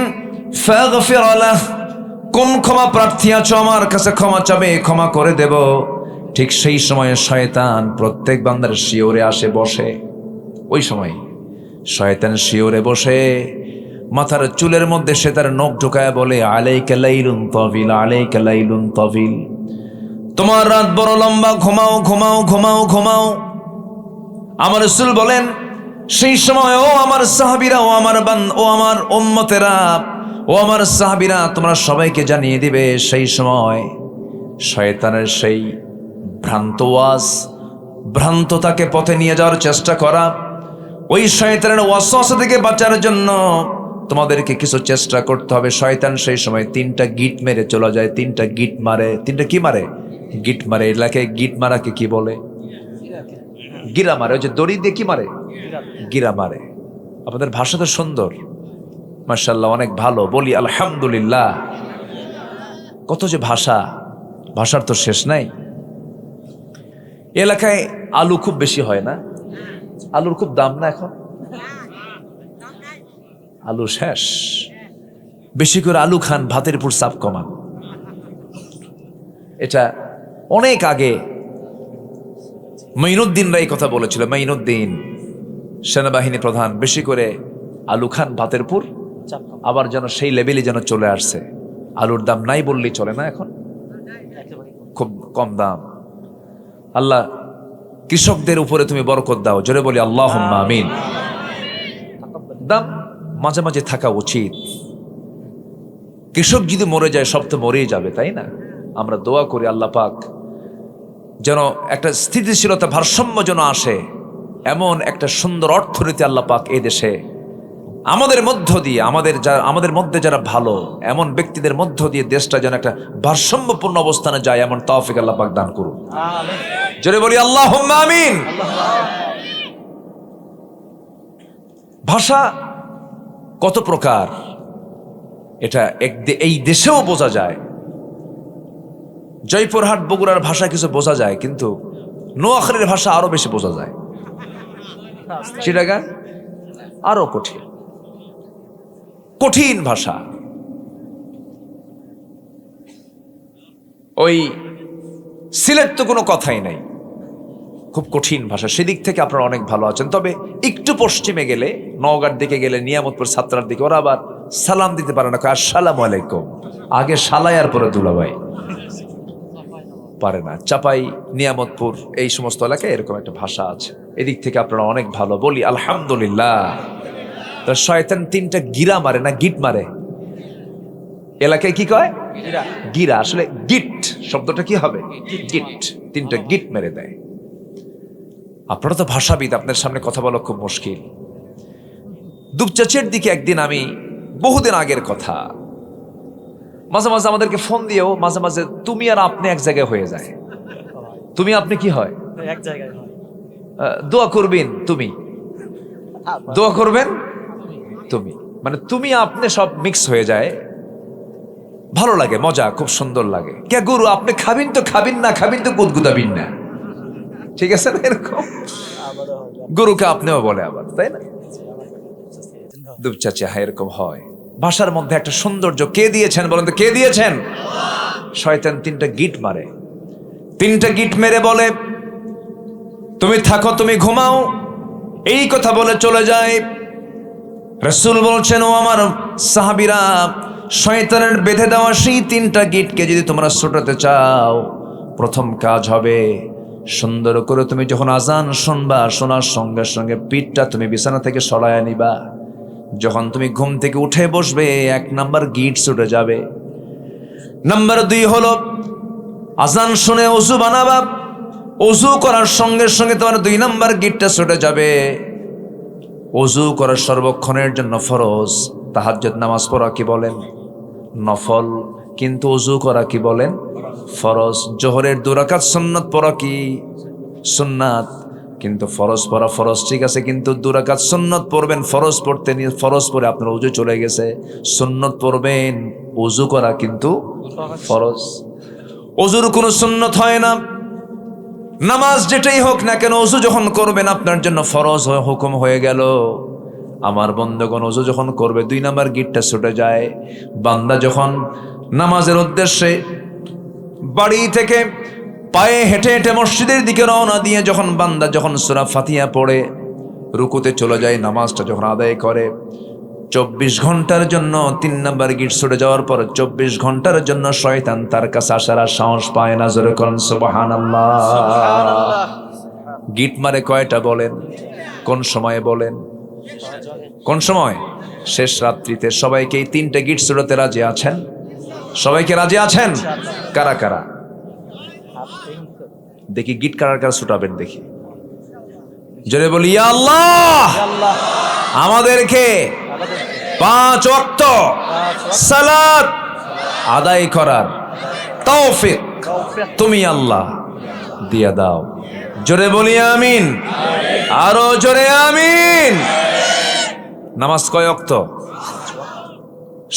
ফাগফির লাহ। কোন ক্ষমা প্রার্থী আছো আমার কাছে ক্ষমা চাবে, ক্ষমা করে দেব। ঠিক সেই সময়ে শয়তান প্রত্যেক বান্দার শিওরে আসে বসে। ওই সময় শয়তান শিওরে বসে মাথার চুলের মধ্যে সে তার নখ ঢুকায় বলে, আলাইকা লাইলুন তাবিল, আলাইকা লাইলুন তাবিল, তোমার রাত বড় লম্বা, ঘুমাও ঘুমাও ঘুমাও ঘুমাও। আমার রাসূল বলেন, সেই সময় ও আমার সাহাবীরা, ও আমার উম্মতেরা, ও আমার সাহাবীরা, তোমরা সবাইকে জানিয়ে দিবে সেই সময় শয়তানের সেই ভ্রান্ত ওয়াজ, ভ্রান্ত তাকে পথে নিয়ে যাওয়ার চেষ্টা করা, ওই শয়তানের ওয়াসওয়াসা থেকে বাঁচার জন্য তোমাদেরকে কিছু চেষ্টা করতে হবে। শয়তান সেই সময় 3টা গিট মেরে চলে যায়। 3টা গিট মারে। 3টা কি মারে? গিট মারে। এলাকায় গিট মারাকে কি বলে? গিরা মারে। ওই যে দড়ি দিয়ে কি মারে? গিরা মারে। আপনাদের ভাষা তো সুন্দর, মাশাআল্লাহ, অনেক ভালো। বলি আলহামদুলিল্লাহ। কত যে ভাষা, ভাষার তো শেষ নাই। এলাকায় আলু খুব বেশি হয় না? আলুর খুব দাম না এখন? আলু শেষ। বেশি করে আলু খান, ভাতের উপর চাপ কমান। এটা অনেক আগে মঈনুদ্দিনরা এই কথা বলেছিল। মঈনুদ্দিন সেনাবাহিনী প্রধান, বেশি করে আলু খান, ভাতের উপর। আবার যেন সেই লেভেলে যেন চলে আসছে। আলুর দাম নাই বললেই চলে না এখন, খুব কম দাম। আল্লাহ কৃষকদের উপরে তুমি বরকত দাও, জোরে বলি আল্লাহুম্মা আমিন। দাম মাঝে মাঝে থাকা উচিত। কৃষক যদি মরে যায়, সব তো মরেই যাবে, তাই না? আমরা দোয়া করি আল্লাহ পাক যেন একটা স্থিতিশীলতা, ভারসাম্য যেন আসে, এমন একটা সুন্দর অর্থনীতি আল্লাহ পাক এই দেশে আমাদের মধ্য দিয়ে, আমাদের মধ্যে যারা ভালো এমন ব্যক্তিদের মধ্য দিয়ে দেশটা যেন একটা ভারসাম্যপূর্ণ অবস্থানে যায়, এমন তৌফিক আল্লাহ পাক দান করুন। জোরে বলি আল্লাহুম্মা আমিন। ভাষা কত প্রকার, এটা এই দেশেও বোঝা যায়। জয়পুরহাট বগুড়ার ভাষা কিছু বোঝা যায়, কিন্তু নোয়াখালীর ভাষা আরো বেশি বোঝা যায়। চিটাগাং আরো কঠিন, কঠিন ভাষা। ওই সিলেট তো কোনো কথাই নাই, খুব কঠিন ভাষা। সেদিক থেকে আপনারা অনেক ভালো আছেন। তবে একটু পশ্চিমে গেলে, নওগাঁর দিকে গেলে, নিয়ামতপুর ছাত্রার দিকে, ওরা আবার সালাম দিতে পারে না, আসসালামু আলাইকুম। আগে সালায়ার পরে দুলাভাই পারে না। চাপাই, নিয়ামতপুর, এই সমস্ত এলাকায় এরকম একটা ভাষা আছে। এদিক থেকে আপনারা অনেক ভালো। বলি আলহামদুলিল্লাহ। শয়তান 3টা গিরা মারে না গিট মারে? এলাকায় কি কয়? গিরা। আসলে গিট শব্দটা কি হবে? গিট। 3টা গিট মেরে দেয়। আপনারা তো ভাষাবিদ, আপনার সামনে কথা বলা খুব মুশকিল। দুপচাচের দিকে একদিন, আমি বহুদিন আগের কথা, মাঝে মাঝে আমাদেরকে ফোন দিয়েও মাঝে মাঝে তুমি আর আপনি এক জায়গায় হয়ে যায়। তুমি আপনি কি হয়? এক জায়গায় দোয়া করবেন তুমি, দোয়া করবেন তুমি, মানে তুমি আপনি সব মিক্স হয়ে যায়। ভালো লাগে, মজা, খুব সুন্দর লাগে। কে গুরু, আপনি খাবেন তো খাবেন, না খাবেন তো গুদগুদাবিন না, ঠিক আছে না? এরকম গুরুকে আপনিও বলে আবার, তাই না? দুপচাচা, হ্যাঁ, এরকম হয়। ভাষার মধ্যে একটা সৌন্দর্য কে দিয়েছেন বলেন তো? কে দিয়েছেন? শয়তান 3টা গিট মারে। 3টা গিট মেরে বলে, তুমি থাকো, তুমি ঘুমাও, এই কথা বলে চলে যায়। রাসূল বলছেন, ও আমার সাহাবীরা, শয়তানের বেঁধে দেওয়া সেই 3টা গিটকে যদি তোমরা ছুটাতে চাও, প্রথম কাজ হবে, সুন্দর করে তুমি যখন আজান শুনবা, শোনার সঙ্গে সঙ্গে পিঠটা তুমি বিছানা থেকে সরায় নিবা। যখন তুমি ঘুম থেকে উঠে বসবে, 1 নাম্বার গিট ছুটে যাবে। নাম্বার 2 হলো, আজান শুনে ওযু বানাবা, ওযু করার সঙ্গে সঙ্গে তোমার 2 নাম্বার গিটটা ছুটে যাবে। ওযু করার সর্বক্ষণের জন্য ফরজ। তাহাজ্জুদ নামাজ পড়া কি বলেন? নফল। কিন্তু ওযু করা কি বলেন? ফরজ। জোহরের 2 রাকাত সুন্নাত পড়া কি? সুন্নাত। কিন্তু ফরজ পড়া ফরজ, ঠিক আছে, কিন্তু 2 রাকাত সুন্নাত পড়বেন। ফরজ পড়তে নিয়ে ফরজ পড়ে আপনার ওযু চলে গেছে, সুন্নাত পড়বেন। ওযু করা কিন্তু ফরজ। ওযুর কোনো সুন্নাত হয় না। নামাজ যেটাই হোক না কেন, ওযু যখন করবেন আপনার জন্য ফরজ হুকুম হয়ে গেল। আমার বন্দেগণ, ওযু যখন করবে 2 নাম্বার গিটটা ছুটে যায়। বান্দা যখন নামাজের উদ্দেশ্যে বাড়ি থেকে পায়ে হেঁটে হেঁটে মসজিদের দিকে রওনা দিয়ে যখন বান্দা যখন সূরা ফাতিহা পড়ে রুকুতে চলে যায়, নামাজটা যখন আদায় করে, 24 ঘন্টার জন্য 3 নাম্বার গিট ছুটে যাওয়ার পর 24 ঘন্টার জন্য শয়তান তার কাছে আসার আর সাহস পায় না। জোরে করুন সুবহানাল্লাহ। গিট মারে কয়টা বলেন? কোন সময়ে বলেন? কোন সময়? শেষ রাত্রিতে। সবাইকে এই 3টে গিট ছুটাতে রাজি আছেন? সবাইকে রাজি আছেন? কারা কারা? দেখি গিট কারা কারা ছুটাবেন দেখি। জোরে বলি ইয়া আল্লাহ, আমাদেরকে 5 ওয়াক্ত সালাত আদায় করার তৌফিক তুমি আল্লাহ দিয়া দাও। জোরে বলি আমিন, আরো জোরে আমিন। নামাজ কয় ওয়াক্ত?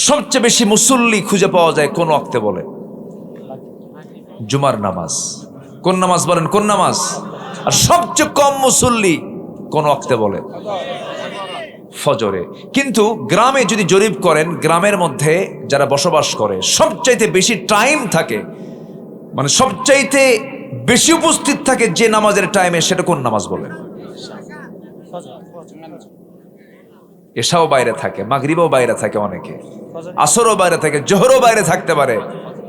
সবচেয়ে বেশি মুসল্লি খুঁজে পাওয়া যায় কোন ওয়াক্তে বলে? জুমার নামাজ। কোন নামাজ বলেন? কোন নামাজ? আর সবচেয়ে কম মুসল্লি কোন ওয়াক্তে বলে? ফজরে। কিন্তু গ্রামে যদি জরিপ করেন, গ্রামের মধ্যে যারা বসবাস করে সবচাইতে বেশি টাইম থাকে, মানে সবচাইতে বেশি উপস্থিত থাকে যে নামাজের টাইমে, সেটা কোন নামাজ বলেন? এশাও বাইরে থাকে, মাগরিবও বাইরে থাকে, অনেকে আসরও বাইরে থাকে, জোহরও বাইরে থাকতে পারে,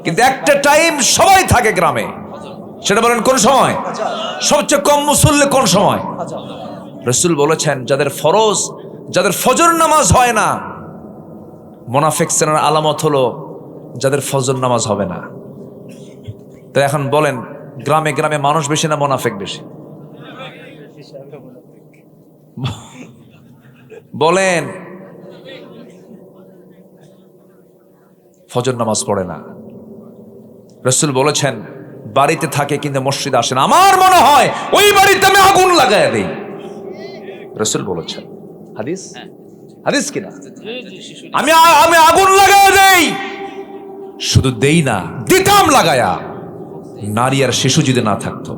কিন্তু একটা টাইম সবাই থাকে গ্রামে। সেটা বলেন কোন সময়? সবচেয়ে কম মুসল্লি কোন সময়? রাসূল বলেছেন যাদের ফরজ, যাদের ফজর নামাজ হয় না, মুনাফিক সেনার আলামত হলো যাদের ফজর নামাজ হবে না। তো এখন বলেন, গ্রামে গ্রামে মানুষ বেশি না মুনাফিক বেশি? বলেন। ফজর নামাজ পড়ে না। রাসূল বলেছেন বাড়িতে থাকে কিন্তু মসজিদে আসে না, আমার মনে হয় ওই বাড়িতে আমি আগুন লাগায় দেই। রাসূল বলেছেন, হাদিস, হাদিস কিনা, আমি আগুন লাগায় দেই। শুধু দেই না, দিতাম লাগায়া, নারী আর শিশু যদি না থাকতো।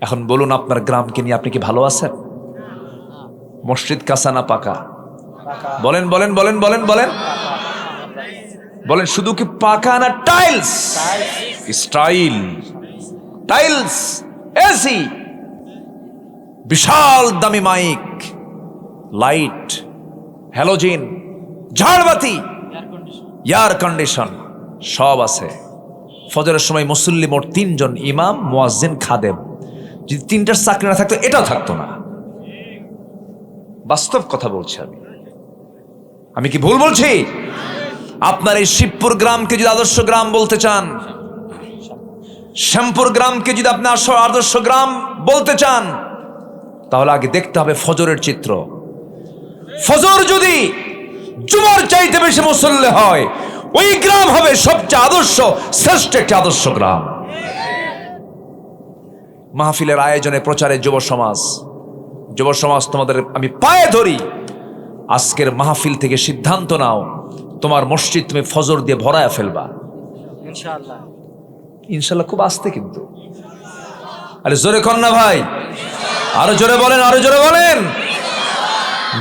এখন বলুন, আপনার গ্রামকে নিয়ে আপনি কি ভালো আছেন? মসজিদ কাঁচা না পাকা? বলেন বলেন বলেন বলেন বলেন বলেন। শুধু কি পাকা না টাইলস? স্টাইল, টাইলস, এসি, বিশাল দামি মাইক, লাইট, হ্যালোজিন, ঝাড়বাতি, এয়ার কন্ডিশন সব আছে। ফজরের সময় মুসল্লি মোট 3 জন, ইমাম, মুয়াজ্জিন, খাদেম। যদি 3টার চাকরি না থাকতো এটাও থাকতো না। বাস্তব কথা বলছি আমি কি ভুল বলছি? আপনার এই শিবপুর গ্রামকে যদি আদর্শ গ্রাম বলতে চান, শ্যামপুর গ্রামকে যদি আপনি আদর্শ গ্রাম বলতে চান, তাহলে আগে দেখতে হবে ফজরের চিত্র। ফজর যদি জুমার চাইতে বেশি মুসল্লি হয়, ওই গ্রাম হবে সবচেয়ে আদর্শ, শ্রেষ্ঠ একটি আদর্শ গ্রাম। মাহফিলের আয়োজনে, প্রচারে যুব সমাজ, যুব সমাজ তোমাদের আমি পায়ে ধরি, আজকের মাহফিল থেকে সিদ্ধান্ত নাও, তোমার মসজিদ তুমি ফজর দিয়ে ভরায়া ফেলবা ইনশাআল্লাহ। ইনশাআল্লাহ খুব আস্তে কিন্তু, আরে জোরে কর না ভাই, আরো জোরে বলেন, আরো জোরে বলেন।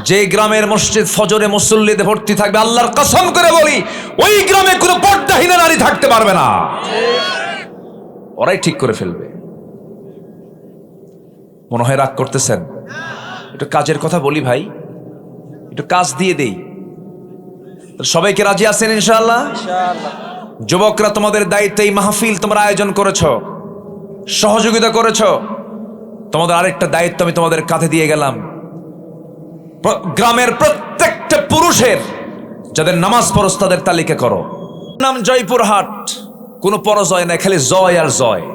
যে গ্রামের মসজিদ ফজরে মুসল্লিতে ভর্তি থাকবে, আল্লাহর কসম করে বলি, ওই গ্রামে কোনো পর্দাহীনা নারী থাকতে পারবে না। ওরাই ঠিক করে ফেলবে। মনে হয় রাগ করতেছেন? একটু কাজের কথা বলি ভাই, একটু কাজ দিয়ে দেই। সবাইকে রাজি আছেন ইনশাআল্লাহ? যুবকরা, তোমাদের দায়িত্ব, এই মাহফিল তোমরা আয়োজন করেছো, সহযোগিতা করেছো, তোমাদের আরেকটা দায়িত্ব আমি তোমাদের কাঁধে দিয়ে গেলাম। গ্রামের প্রত্যেকটা পুরুষের যাদের নামাজ ফরজ তাদের তালিকা করো। নাম জয়পুরহাট, কোনো পরাজয় নাই, খালি জয় আর জয়,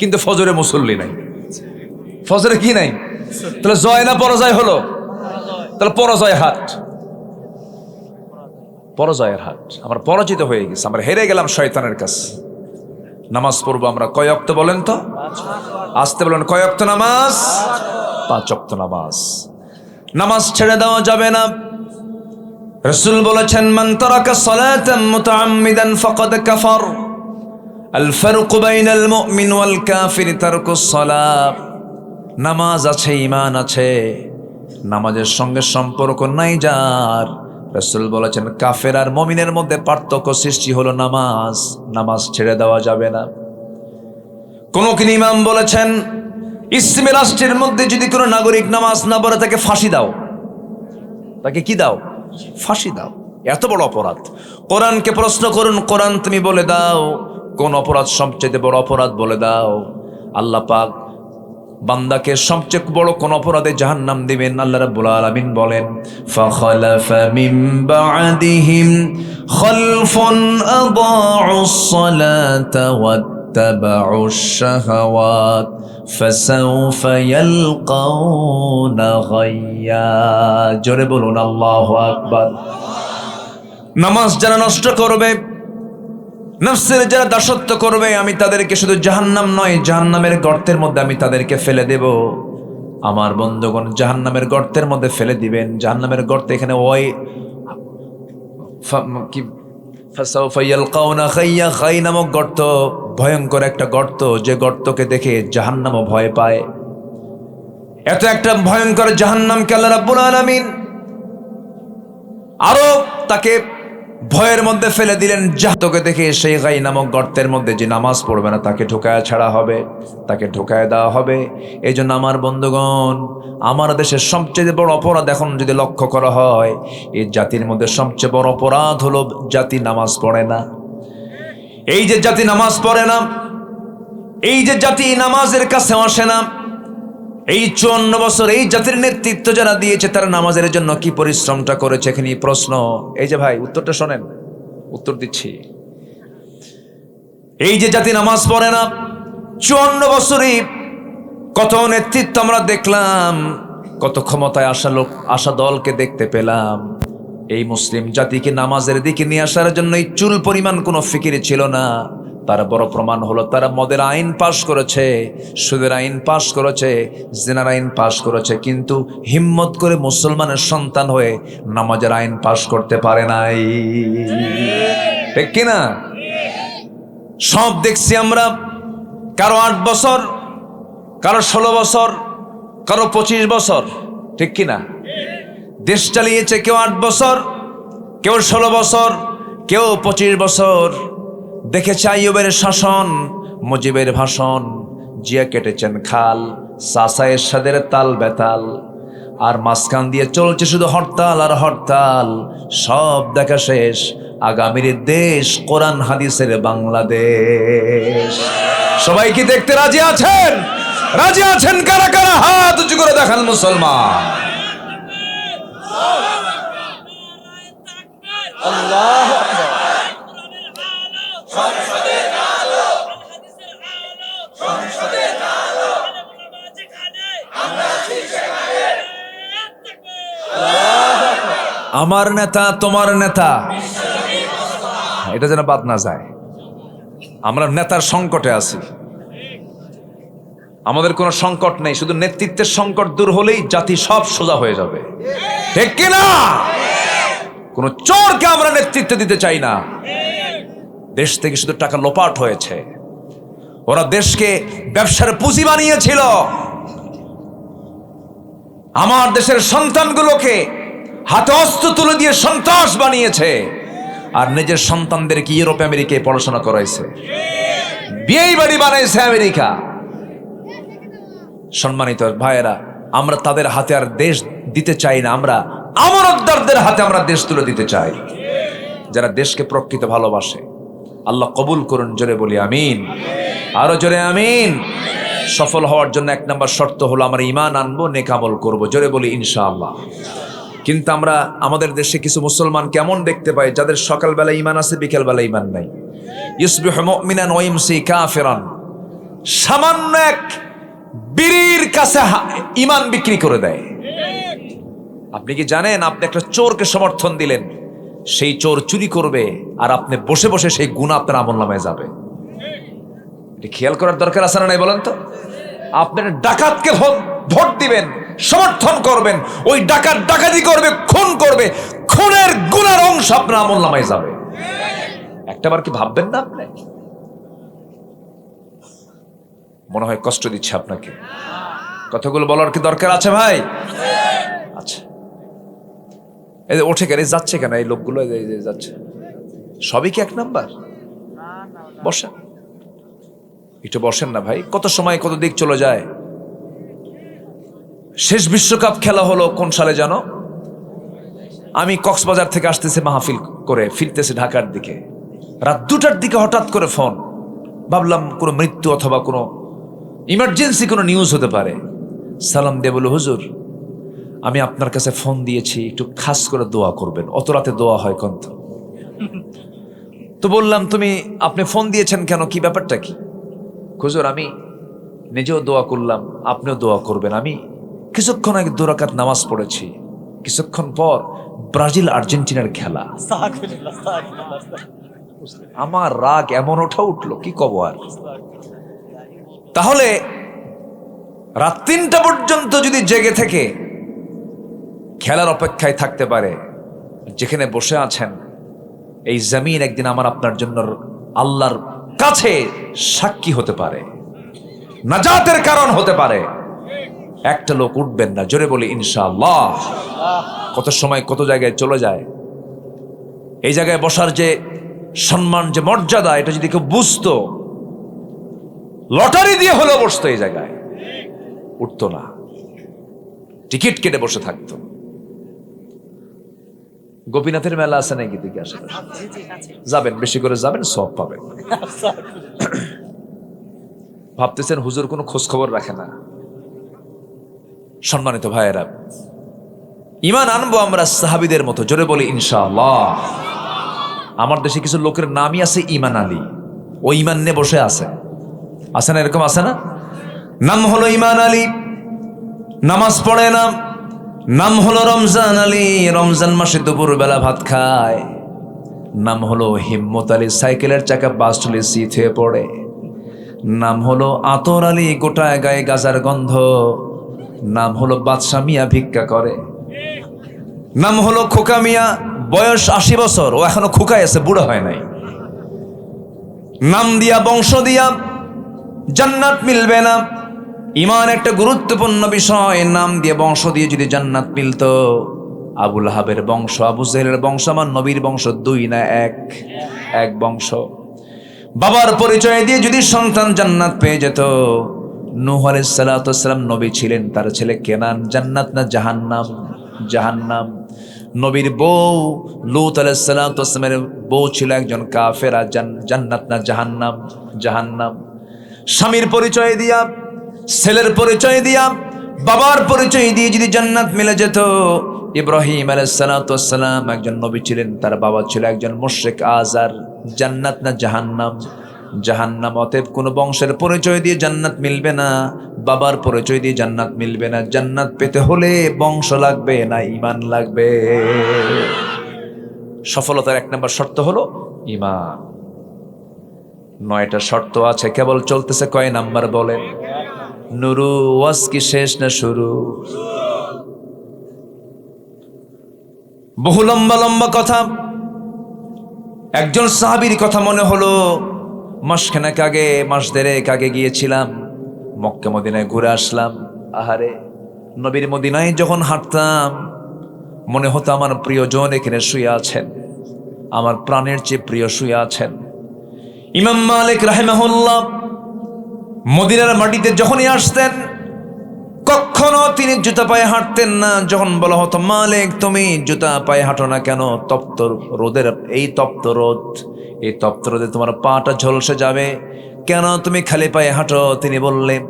কিন্তু ফজরে মুসল্লি নাই। ফজরে কি নাই? তাহলে জয় না পরাজয় হলো? তাহলে পরাজয় হাট, পরাজয়ের হাট। আমরা পরাজিত হয়ে গেছি, আমরা হেরে গেলাম শয়তানের কাছে। নামাজ পড়বো আমরা কয় ওয়াক্ত বলেন তো? আসতে বলেন, কয় ওয়াক্ত নামাজ? 5 ওয়াক্ত নামাজ। নামাজ ছেড়ে দেওয়া যাবে না। রাসূল বলেছেন, মান তারাকা সালাতান মুতাআম্মিদান ফাকাদ কাফার। আল ফারকু বাইনাল মুমিন ওয়াল কাফির তারকুস সালাত। নামাজ আছে, ঈমান আছে, নামাজের সঙ্গে সম্পর্ক নাই যার, রাসূল বলেছেন কাফের আর মুমিনের মধ্যে পার্থক্য সৃষ্টি হলো নামাজ। নামাজ ছেড়ে দেওয়া যাবে না। কোন ইমাম বলেছেন ইসলামী রাষ্ট্রের মধ্যে যদি কোনো নাগরিক নামাজ না পড়ে তাকে ফাঁসি দাও। তাকে কি দাও? ফাঁসি দাও। এত বড় অপরাধ। কোরআনকে প্রশ্ন করুন, কোরআন তুমি বলে দাও কোন অপরাধ সবচেয়ে বড় অপরাধ বলে দাও। আল্লাহ পাক বান্দাকে সবচেয়ে বড় কোন অপরাধে জাহান্নাম দিবেন? আল্লাহ রাব্বুল আলামিন বলেন ফাখালাফা মিন বা'দিহিম খালফুন আদাউস সালাতা ওয়াত্তাবাউশ শাহাওয়াত ফাসাউফা ইয়ালকাউনা গায়্যা। জোরে বলুন আল্লাহু আকবার। নামাজ যারা নষ্ট করবে, নফসের যারা দাসত্ব করবে, আমি তাদেরকে শুধু জাহান্নাম নয় জাহান্নামের গর্তের মধ্যে আমি তাদেরকে ফেলে দেব। আমার বন্ধুগণ, জাহান্নামের গর্তের মধ্যে ফেলে দিবেন। জাহান্নামের গর্তে এখানে ওই ফাসাউফা ইয়ালকাউনা গায়্যা, গায় নামক গর্ত ভয়ঙ্কর একটা গর্ত, যে গর্তকে দেখে জাহান্নামও ভয় পায়। এত একটা ভয়ঙ্কর জাহান্নামকে আল্লাহ রাব্বুল আলামিন আরো তাকে ভয়ের মধ্যে ফেলে দিলেন। জাহান্নামকে দেখে সেই গাই নামক গর্তের মধ্যে যে নামাজ পড়বে না তাকে ঢোকায় ছাড়া হবে, তাকে ঢোকায় দেওয়া হবে। এই জন্য আমার বন্ধুগণ, আমার দেশের সবচেয়ে বড় অপরাধ এখন যদি লক্ষ্য করা হয়, এই জাতির মধ্যে সবচেয়ে বড় অপরাধ হলো জাতি নামাজ পড়ে না। এই যে জাতি নামাজ পড়ে না, এই যে জাতি নামাজের কাছে আসে না, এই 54 বছর এই জাতির নেতৃত্ব যারা দিয়েছে তারা নামাজের জন্য কি পরিশ্রমটা করেছে, এখানে প্রশ্ন। এই যে ভাই উত্তরটা শোনেন, উত্তর দিচ্ছি। এই যে জাতি নামাজ পড়ে না, 54 বছরই কত নেতৃত্ব আমরা দেখলাম, কত ক্ষমতায় আসা লোক, আসা দলকে দেখতে পেলাম। এই মুসলিম জাতিকে নামাজের দিকে নিয়ে আসার জন্য এই চুল পরিমাণ কোনো ফিকির ছিল না। তার বড় প্রমাণ হলো তারা মদের আইন পাশ করেছে, সুদের আইন পাশ করেছে, জিনার আইন পাশ করেছে, কিন্তু হিম্মত করে মুসলমানের সন্তান হয়ে নামাজের আইন পাশ করতে পারে নাই। ঠিক কিনা? সব দেখছি আমরা, কারো 8 বছর, কারো 16 বছর, কারো 25 বছর। ঠিক কিনা? দেশ চালিয়েছে কেউ 8 বছর, কেউ 16 বছর, কেউ 25 বছর। দেখেছে আইয়ুবের শাসন, মুজিবের ভাষণ, জিয়া কেটেছেন খাল, চাচা এরশাদের তাল বেতাল, আর মাঝখান দিয়ে চলছে শুধু হরতাল আর হরতাল। সব দেখা শেষ, আগামীর দেশ কোরআন হাদিসের বাংলাদেশ। সবাই কি দেখতে রাজি আছেন? রাজি আছেন কারা কারা? হাত উঁচু করে দেখান মুসলমান। আল্লাহু আকবার। আমার নেতা তোমার নেতা, এটা যেন বাদ না যায়। আমরা নেতার সংকটে আছি, আমাদের কোনো সংকট নেই, শুধু নেতৃত্বের সংকট দূর হলেই জাতি সব সোজা হয়ে যাবে। ঠিক কিনা? কোন চোরকে আমরা নেতৃত্ব দিতে চাই না। দেশ থেকে শুধু টাকা লোপাট হয়েছে, ওরা দেশকে ব্যবসার পুঁজি বানিয়েছিল। আমার দেশের সন্তানগুলোকে হাতে অস্ত্র তুলে দিয়ে সন্ত্রাস বানিয়েছে, আর নিজের সন্তানদেরকে ইউরোপ আমেরিকায় পড়াশোনা করাইছে, বিয়ে বাড়ি বানাইছে আমেরিকা। সম্মানিত ভাইয়েরা, আমরা তাদের হাতে আর দেশ দিতে চাই না, আমরা আমানতদারদের হাতে আমরা দেশ তুলে দিতে চাই, যারা দেশকে প্রকৃত ভালোবাসে। আল্লাহ কবুল করুন, জোরে বলি আমিন, আরো জোরে আমিন। সফল হওয়ার জন্য 1 নম্বর শর্ত হলো আমরা ঈমান আনবো, নেক আমল করবো, জোরে বলি ইনশাআল্লাহ। কিন্তু আমরা আমাদের দেশে কিছু মুসলমান কেমন দেখতে পাই, যাদের সকালবেলা ঈমান আছে, বিকেলবেলা ঈমান নাই। ইউসবিহু মুমিনান ওয়া ইউমসি কাফিরান। সামান্য এক বিড়ির কাছে ঈমান বিক্রি করে দেয়। আপনি কি জানেন, আপনি একটা চোরকে সমর্থন দিলেন, সেই চোর চুরি করবে, আর আপনি বসে বসে সেই গুনাহ আপনার আমলনামায় যাবে। এটা খেয়াল করার দরকার আছে না নাই বলেন তো? আপনার ডাকাতকে ভোট দিবেন, সমর্থন করবেন, ওই ডাকাত ডাকাতি করবে, খুন করবে, খুনের গুনার অংশ আপনার আমলনামায় যাবে। একটাবার কি ভাববেন না? আপনি মনে হয় কষ্ট দিচ্ছে আপনাকে, কথাগুলো বলার কি দরকার আছে ভাই? আচ্ছা, এই যে ওঠে কেন, এই যাচ্ছে কেন, এই লোকগুলো এই যে যাচ্ছে, সবই কি এক নাম্বার? বসেন, একটু বসেন না ভাই, কত সময় কত দিক চলে যায়। শেষ বিশ্বকাপ খেলা হলো কোন সালে জানো? আমি কক্সবাজার থেকে আসতেছি মাহফিল করে, ফিরতেছি ঢাকার দিকে, রাত 2টার দিকে হঠাৎ করে ফোন। ভাবলাম কোনো মৃত্যু অথবা কোনো ইমার্জেন্সি কোনো নিউজ হতে পারে। সালাম দিয়ে বলল, হুজুর আমি আপনার কাছে ফোন দিয়েছি, একটু খাস করে দোয়া করবেন। অত রাতে দোয়া হয় কন্ত? তো বললাম, আপনি ফোন দিয়েছেন কেন, কি ব্যাপারটা কি? হুজুর আমি নিজেও দোয়া করলাম, আপনিও দোয়া করবেন। আমি কিছুক্ষণ আগে 2 রাকাত নামাজ পড়েছি, কিছুক্ষণ পর ব্রাজিল আর্জেন্টিনার খেলা। আমার রাগ এমন উঠলো, কি কব আর। তাহলে রাত 3টা পর্যন্ত যদি জেগে থেকে খেলার অপেক্ষায় থাকতে পারে, যেখানে বসে আছেন এই জমিন একদিন আমার আপনার জন্য আল্লাহর কাছে সাক্ষী হতে পারে, নাজাতের কারণ হতে পারে। একটা লোক উঠবেন না, জোরে বলি ইনশাআল্লাহ। কত সময় কত জায়গায় চলে যায়। এই জায়গায় বসার যে সম্মান, যে মর্যাদা, এটা যদি কেউ বুঝতো, লটারি দিয়ে হলেও বসতো, এই জায়গায় উঠতো না, টিকিট কেটে বসে থাকতো। গোপীনাথের মেলা আছে নাকি দিকে আসে, যাবেন, বেশি করে যাবেন, সব পাবেন। ভাবতেছেন হুজুর কোনো খোঁজ খবর রাখে না। সম্মানিত ভাইয়েরা, ঈমান আনবো আমরা সাহাবীদের মতো, জোরে বলি ইনশাআল্লাহ। আমার দেশে কিছু লোকের নামই আছে ঈমান আলী, ও ঈমান নিয়ে বসে আছে না, এরকম আছে না? নাম হলো ঈমান আলী, নামাজ পড়ে না। নাম হলো রমজান আলী, রমজান মাসে দুপুর বেলা ভাত খায়। নাম হলো হিম্মত আলী, সাইকেলের চাকা বাস্টলে সিট হয়ে পড়ে। নাম হলো আতর আলী, গোটায় গায়ে গাজার গন্ধ। নাম হলো বাদশা মিয়া, ভিক্ষা করে। নাম হলো খোকা মিয়া, বয়স 80 বছর, ও এখনো খোকায় আছে, বুড়ো হয় নাই। নাম দিয়া বংশ দিয়া জান্নাত মিলবে না। ঈমান একটা গুরুত্বপূর্ণ বিষয়। নাম দিয়ে বংশ দিয়ে যদি জান্নাত মিলতো, আবু লাহাবের বংশ, আবু জেহেলের বংশ আমার নবীর বংশ 2 না 1? এক বংশ। বাবার পরিচয় দিয়ে যদি সন্তান জান্নাত পেয়ে যেত, নূহ আলাইহিস সালাতু ওয়াস সালাম নবী ছিলেন, তার ছেলে কেনান, জান্নাত না জাহান্নাম? জাহান্নাম। নবীর বউ লূত আলাইহিস সালাতু ওয়াস সালামের বউ ছিল একজন কাফেরা, জান্নাত না জাহান্নাম? জাহান্নাম। স্বামীর পরিচয় দিয়া, ছেলের পরিচয় দিয়া, বাবার পরিচয় দিয়ে যদি জান্নাত মিলে যেত, ইব্রাহিম আলাইহিস সালাতু ওয়াস সালাম একজন নবী ছিলেন, তার বাবা ছিল একজন মুশরিক আজার, জান্নাত না জাহান্নাম? জাহান্নাম। অতএব কোন বংশের পরিচয় দিয়ে জান্নাত মিলবে না, বাবার পরিচয় দিয়ে জান্নাত মিলবে না। জান্নাত পেতে হলে বংশ লাগবে না ঈমান লাগবে? সফলতার 1 নম্বর শর্ত হলো ঈমান। 9টা শর্ত আছে, কেবল চলতেছে কয় নাম্বার বলেন? নুরু। ওয়াজ কি শেষ না শুরু? বহু লম্বা লম্বা কথা। একজন সাহাবীর কথা মনে হলো, মাসখানেক আগে, মাস 1.5 আগে গিয়েছিলাম মক্কা মদিনায়, ঘুরে আসলাম। আহারে, নবীর মদিনায় যখন হাঁটতাম মনে হতো আমার প্রিয়জন এখানে শুয়ে আছেন, আমার প্রাণের চেয়ে প্রিয় শুয়ে আছেন। ইমাম মালিক রাহিমাহুল্লাহ মদিনার মাটিতে যখনই আসতেন, কখনো তিনি জুতা পায়ে হাঁটতেন না। যখন বলা হতো, মালিক তুমি জুতা পায়ে হাঁটো না কেন? তপ্ত রোদের, এই তপ্ত রোদ, এই তপ্ত রোদে তোমার পাটা ঝলসে যাবে, কেন তুমি খালি পায়ে হাঁটো?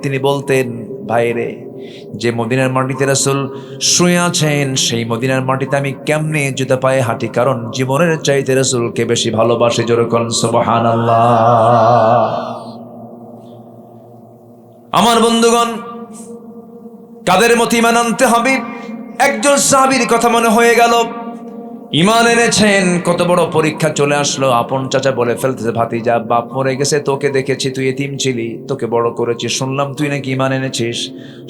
তিনি বলতেন, ভাইরে, যে মদিনার মাটিতে রাসূল শুয়ে আছেন, সেই মদিনার মাটিতে আমি কেমনে জুতা পায়ে হাঁটি? কারণ জীবনের চাইতে রাসূলকে বেশি ভালোবাসি। জোরে কোন সুবহানাল্লাহ। আমার বন্ধুগণ, কাদের মতো ঈমান আনতে হবে? একজন সাহাবীর কথা মনে হয়ে গেল, ঈমান এনেছেন, কত বড় পরীক্ষা চলে আসলো। আপন চাচা বলে ফেলতেছে, ভাতিজা, বাপ মরে গেছে, তোকে দেখেছি, তুই এতিম ছিলি, তোকে বড় করেছি, শুনলাম তুই নাকি ঈমান এনেছিস।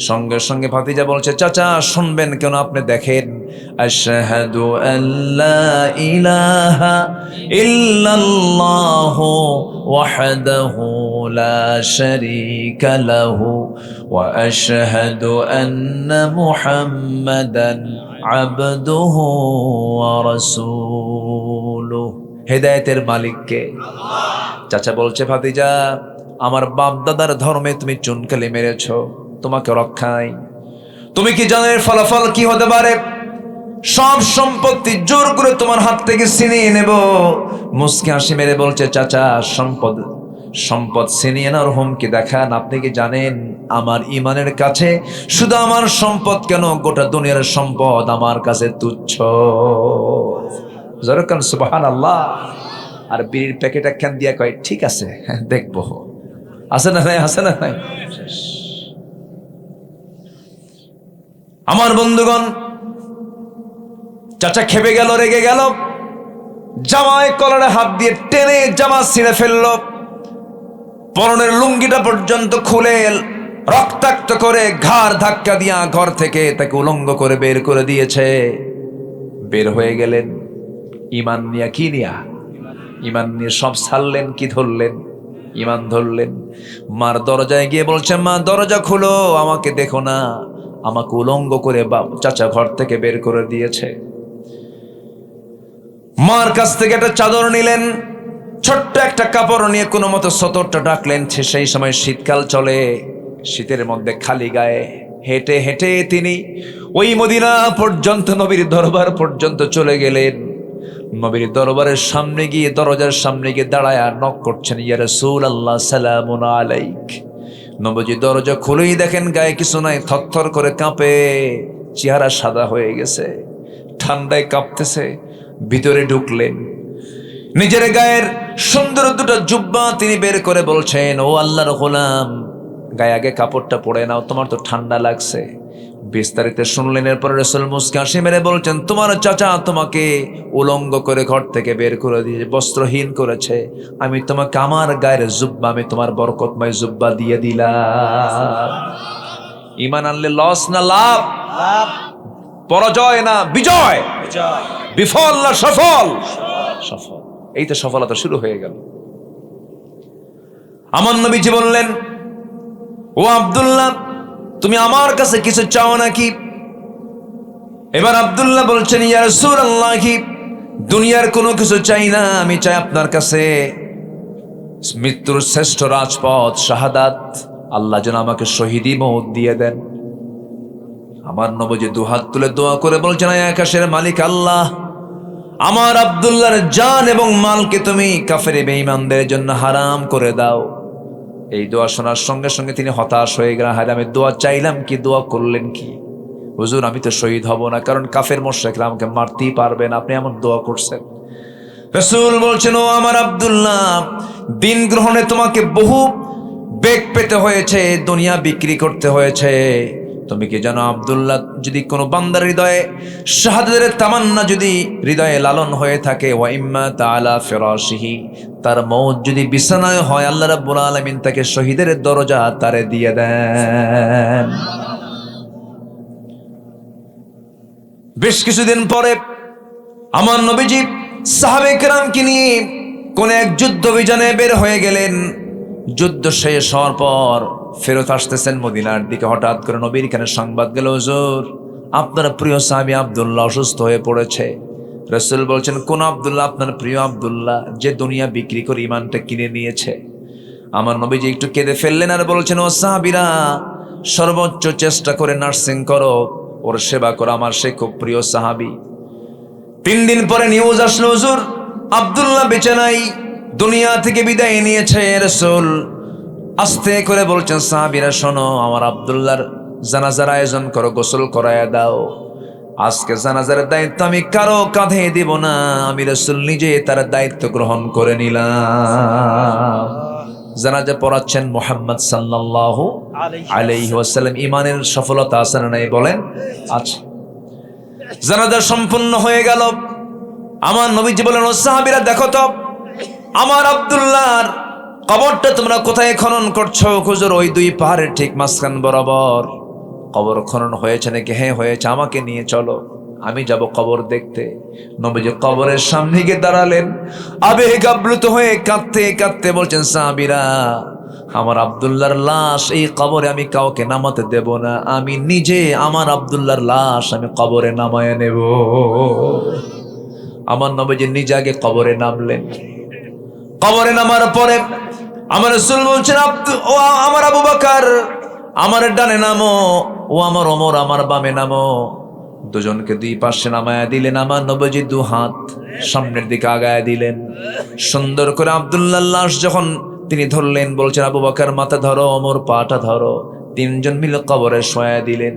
সঙ্গে সঙ্গে ভাতিজা বলছে, চাচা শুনবেন কেন, আপনি দেখেন, আশহাদু আল্লা ইলাহা ইল্লাল্লাহু ওয়াহদাহু লা শারীকা লাহু ওয়া আশহাদু আন্না মুহাম্মাদান আবদুহু ওয়া রাসূলুহু। হেদায়েতের মালিক কে? চাচা বলছে, ভাতিজা আমার বাপ দাদার ধর্মে তুমি চুনকালি মেরেছো, তোমাকে রক্ষাই। তুমি কি জানো এর ফলাফল কি হতে পারে? সব সম্পত্তি জোর করে তোমার হাত থেকে ছিনিয়ে নেব। মুস্কি হাসি মেরে বলছে, চাচা সম্পদ সম্পদ ছিনিয়ে নেওয়ার হুমকি দেখান? আপনি কি জানেন আমার ইমানের কাছে শুধু আমার সম্পদ কেন, গোটা দুনিয়ার সম্পদ আমার কাছে তুচ্ছ। জরকান সুবহানাল্লাহ। আর বিড়ির প্যাকেট একখান দিয়া কয়, ঠিক আছে দেখবো। আছে না নাই? আছে না নাই? আমার বন্ধুগণ, চাচা খেপে গেল, রেগে গেল, জামায় কলারে হাত দিয়ে টেনে জামা ছিঁড়ে ফেলল, পরনের লুঙ্গিটা পর্যন্ত খুলে রক্তাক্ত করে ঘাড় ধাক্কা দিয়া ঘর থেকে তাকে উলঙ্গ করে বের করে দিয়েছে। বের হয়ে গেলেন ইমান নিয়া। কি নিয়া? ইমান নিয়ে। সব ছাড়লেন, কি ধরলেন? ইমান ধরলেন। মার দরজায় গিয়ে বলছে, মা দরজা খুলো, আমাকে দেখো না, আমাকে উলঙ্গ করে চাচা ঘর থেকে বের করে দিয়েছে। মার কাছ থেকে একটা চাদর নিলেন, ছোট্ট একটা কাপড় নিয়ে কোনো মতো সতরটা ডাকলেন। সেই সময় শীতকাল চলে, শীতের মধ্যে খালি গায়ে হেঁটে হেঁটে তিনি ওই মদিনা পর্যন্ত, নবীর দরবার পর্যন্ত চলে গেলেন। নবীর দরবারের সামনে গিয়ে, দরজার সামনে গিয়ে দাঁড়ায় নক করছেন, ইয়া রাসূলুল্লাহ সালামুন আলাইক। নবীজি দরজা খুলেই দেখেন গায়ে কিছু নাই, থরথর করে কাঁপে, চেহারা সাদা হয়ে গেছে, ঠান্ডায় কাঁপতেছে। ভিতরে ঢুকলেন, নিজের গায়ের সুন্দর দুটো জুব্বা তিনি বের করে বলছেন, ও আল্লাহর গোলাম, গায়ে আগে কাপড়টা পরে নাও, তোমার তো ঠান্ডা লাগছে। বিস্তারিত শুনলেন। এরপরে রাসূল মুস্কি হাসি মেরে বলছেন, তোমার চাচা তোমাকে উলঙ্গ করে ঘর থেকে বের করে দিয়ে বস্ত্রহীন করেছে, আমি তোমাকে আমার গায়ের জুব্বা, আমি তোমার বরকতময় জুব্বা দিয়ে দিলাম। ঈমান আনলে লস না লাভ? পরাজয় না বিজয়? বিফল না সফল? সফল। এই তো সফলতা শুরু হয়ে গেল। আমার নবীজি বললেন, ও আব্দুল্লাহ, তুমি আমার কাছে কিছু চাও নাকি? এবার আব্দুল্লাহ বলছেন, ইয়া রাসূলুল্লাহ, দুনিয়ার কোনো কিছু চাই না, আমি চাই আপনার কাছে মৃত্যুর শ্রেষ্ঠ রাজপথ শাহাদাত। আল্লাহ যেন আমাকে শহীদি মওত দিয়ে দেন। আমার নবীজি দুহাত তুলে দোয়া করে বলছেন, আকাশের মালিক আল্লাহ, আমার আব্দুল্লাহর জান এবং মালকে তুমি কাফের বেঈমানদের জন্য হারাম করে দাও। এই দোয়া শোনার সঙ্গে সঙ্গে তিনি হতাশ হয়ে গেলেন। হায়, আমি দোয়া চাইলাম কি, দোয়া করলেন কি? হুজুর, আমি তো শহীদ হব না, কারণ কাফের মুশরিকরা আমাকে মারতেই পারবে না, আপনি এমন দোয়া করছেন। রাসূল বলছেন, ও আমার আব্দুল্লাহ, দিন গ্রহণে তোমাকে বহু বেগ পেতে হয়েছে, দুনিয়া বিক্রি করতে হয়েছে। তুমি কি জানো আব্দুল্লাহ, যদি কোনো বান্দার হৃদয়ে শাহাদাতের তামান্না যদি হৃদয়ে লালন হয়ে থাকে, ওয়া ইম্মা তাআলা ফিরাশিহি, তার মওত যদি বিছানায় হয়, আল্লাহ রাব্বুল আলামিন তাকে শহীদের দরজা তারে দিয়ে দেন। বেশ কিছুদিন পরে আমার নবীজি সাহাবে কেরামকে নিয়ে কোন এক যুদ্ধ অভিযানে বের হয়ে গেলেন। যুদ্ধ শেষ হওয়ার পর ফেরত আসতেছেন মদিনার দিকে, হঠাৎ করে নবীর কানে সংবাদ গেল, হুজুর, আপনার প্রিয় সাহাবী আব্দুল্লাহ অসুস্থ হয়ে পড়েছে। রাসূল বলছেন, কোন আব্দুল্লাহ? আপনার প্রিয় আব্দুল্লাহ, যে দুনিয়া বিক্রি করে ইমানটা কিনে নিয়েছে। আমার নবীজি একটু কেঁদে ফেললেন আর বলছেন, ও সাহাবীরা, সর্বোচ্চ চেষ্টা করে নার্সিং করো, ওর সেবা করো, আমার সে খুব প্রিয় সাহাবী। 3 দিন পরে নিউজ আসলো, হুজুর, আব্দুল্লাহ বেঁচে নাই, দুনিয়া থেকে বিদায় নিয়েছে। রাসূল আস্তে করে বলছেন, সাহাবীরা শোনো, আমার আব্দুল্লাহর জানাজার আয়োজন করো, গোসল করায়া দাও। আজকে জানাজার দায়িত্ব আমি কারো কাঁধে দিব না, আমি রাসূল নিজে তার দায়িত্ব গ্রহণ করে নিলাম। জানাজা পড়াচ্ছেন মুহাম্মদ সাল্লাল্লাহু আলাইহি ওয়াসাল্লাম। ইমানের সফলতা আছে না নাই বলেন? আছে। জানাজা সম্পূর্ণ হয়ে গেল। আমার নবীজি বলেন, ও সাহাবীরা, দেখো তো আমার আব্দুল্লাহর কবরটা তোমরা কোথায় খনন করছো? হুজুর, ওই 2 পাহাড়ের ঠিক মাঝখান বরাবর কবর খনন হয়েছে নাকি? হ্যাঁ হয়েছে, আমাকে নিয়ে চলো, আমি যাব কবর দেখতে। নবীজি কবরের সামনে গিয়ে দাঁড়ালেন, আবেগ আপ্লুত হয়ে কাঁদতে কাঁদতে বলছেন, সাহাবীরা, আমার আব্দুল্লাহর লাশ এই কবরে আমি কাউকে নামাতে দেব না, আমি নিজে আমার আব্দুল্লাহর লাশ আমি কবরে নামায় নেব। আমার নবীজি নিজে আগে কবরে নামলেন। কবরে নামার পরে আমার রাসূল বলছেন, ও আমার আবু বকর, আমার ডানে নামো, ও আমার ওমর আমার বামে নামো। দুজনকে দুই পাশে নামায়া দিলেন। আমার নবীজি দু হাত সামনের দিকে আগায় দিলেন। সুন্দর করে আব্দুল্লাহর লাশ যখন তিনি ধরলেন, বলছেন আবু বকর মাথা ধরো, ওমর পাটা ধরো। তিনজন মিলে কবরে শোয়া দিলেন।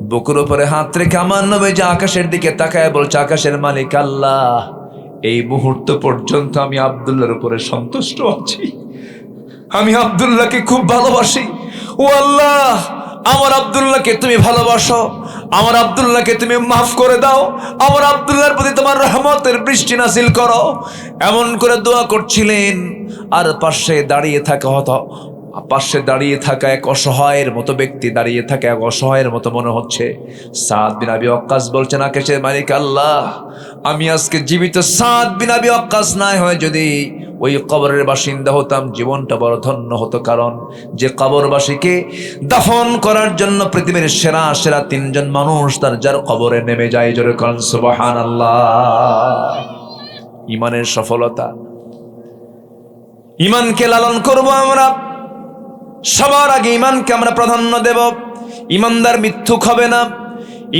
বুকের উপরে হাত রেখে আমার নবীজি আকাশের দিকে তাকায় বলছে, আকাশের মালিক আল্লাহ, এই মুহূর্ত পর্যন্ত আমি আব্দুল্লাহর উপরে সন্তুষ্ট আছি, আমি আব্দুল্লাহকে খুব ভালোবাসি। ও আল্লাহ, আমার আব্দুল্লাহকে তুমি ভালোবাসো, আমার আব্দুল্লাহকে তুমি মাফ করে দাও, আমার আব্দুল্লাহর প্রতি তোমার রহমতের বৃষ্টি নাযিল করো। এমন করে দোয়া করছিলেন। আর পাশে দাঁড়িয়ে থাকা এক অসহায়ের মতো ব্যক্তি, দাঁড়িয়ে থাকা এক অসহায়ের মতো মনে হচ্ছে। সাদ বিন আবি ওয়াক্কাস বলছেন, আকাশের মালিক আল্লাহ, আমি আজকে জীবিত সাদ বিন আবি ওয়াক্কাস না হয় যদি ওই কবরের বাসিন্দা হতাম, জীবনটা বড় ধন্য হতো। কারণ যে কবরবাসীকে দাফন করার জন্য পৃথিবীর সেরা সেরা তিনজন মানুষ তার যার কবরে নেমে যায়, জোরে কোন সুবহানাল্লাহ। ইমানের সফলতা, ইমানকে লালন করব আমরা। সবার আগে ইমানকে আমরা প্রাধান্য দেব। ইমানদার মিথ্যুক হবে না,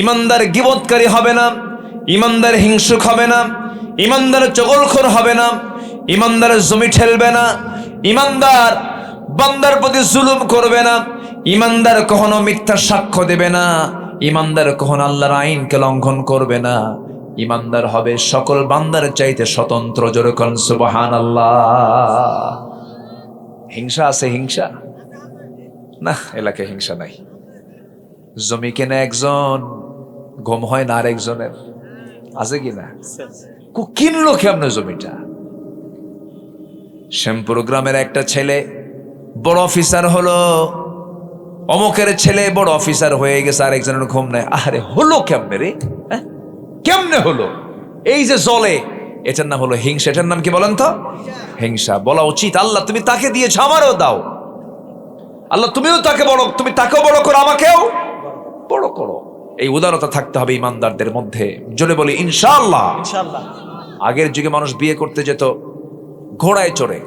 ইমানদার গীবতকারী হবে না, ইমানদার হিংসুক হবে না, ইমানদার চগলখোর হবে না, ইমানদার জমি ঠেলবে না, ইমানদার বান্দার প্রতি জুলুম করবে না, ইমানদার কখনো মিথ্যা সাক্ষ্য দেবে না, ইমানদার কখনো আল্লাহর আইনকে লঙ্ঘন করবে না। ইমানদার হবে সকল বান্দার চাইতে স্বতন্ত্র, জোরে কোন সুবহানাল্লাহ। হিংসা আছে? হিংসা না, এলাকায় হিংসা নাই। জমি কেনে একজন, গম হয় না আরেকজনের, আছে কি না? কিনলো কেমন জমিটা? শ্যামপুর গ্রামের একটা ছেলে বড় অফিসার হলো, অমুকের ছেলে বড় অফিসার হয়ে গেছে, আরেকজনের ঘুম নেই। আরে হলো কেমনে রে? কেমনে হলো? এই যে জলে, এটার নাম হলো হিংসা। এটার নাম কি বলেন তো? হিংসা। বলা উচিত, আল্লাহ তুমি তাকে দিয়েছ, আমারও দাও। আল্লাহ তুমিও তাকে বড়, তুমি তাকেও বড় করো, আমাকেও বড় করো। এই উদারতা থাকতে হবে ইমানদারদের মধ্যে। জোরে বলি ইনশাআল্লাহ। ইনশাআল্লাহ। আগের যুগে মানুষ বিয়ে করতে যেত ঘোড়ায় চড়ে,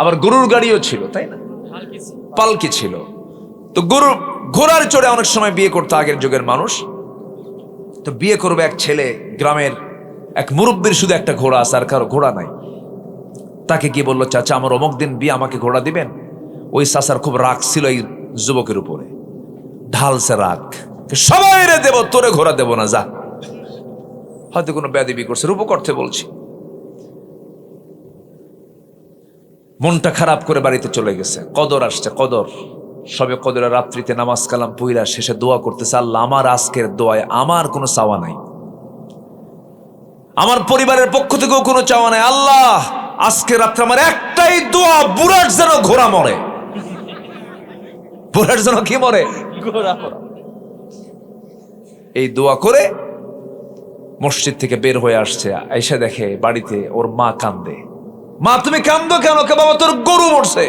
আবার গরুর গাড়িও ছিল, তাই না? পালকি ছিল। তো ঘোড়ার চড়ে অনেক সময় বিয়ে করতো আগের যুগের মানুষ। তো বিয়ে করবে এক ছেলে, গ্রামের এক মুরব্বির শুধু একটা ঘোড়া আছে, আর কারো ঘোড়া নাই। তাকে কি বললো, চাচা আমার অমুক দিন বিয়ে, আমাকে ঘোড়া দিবেন? ওই চাচার খুব রাগ ছিল এই যুবকের উপরে, ঢালছে রাগ, সবাই রে দেব, তোরে ঘোড়া দেব না, যা। হয়তো কোনো বেয়াদবি করছে, রূপক অর্থে বলছি। মনটা খারাপ করে বাড়িতে চলে গেছে। কদর আসছে, কদর, সবে কদরের রাত্রিতে নামাজ কালাম পইরা শেষে দোয়া করতেছে, আল্লাহ আমার আজকের দোয়ায় আমার কোনো চাওয়া নাই, আমার পরিবারের পক্ষ থেকেও কোনো চাওয়া নাই। আল্লাহ আজকে রাত্রে আমার একটাই দোয়া, বুড়ার যেন ঘোড়া মরে। বুড়ার যেন কি মরে? ঘোড়া। এই দোয়া করে মসজিদ থেকে বের হয়ে আসছে, এসে দেখে বাড়িতে ওর মা কান্দে। মা তুমি কান্দো কেন? কে বাবা, তোর গরু মরছে।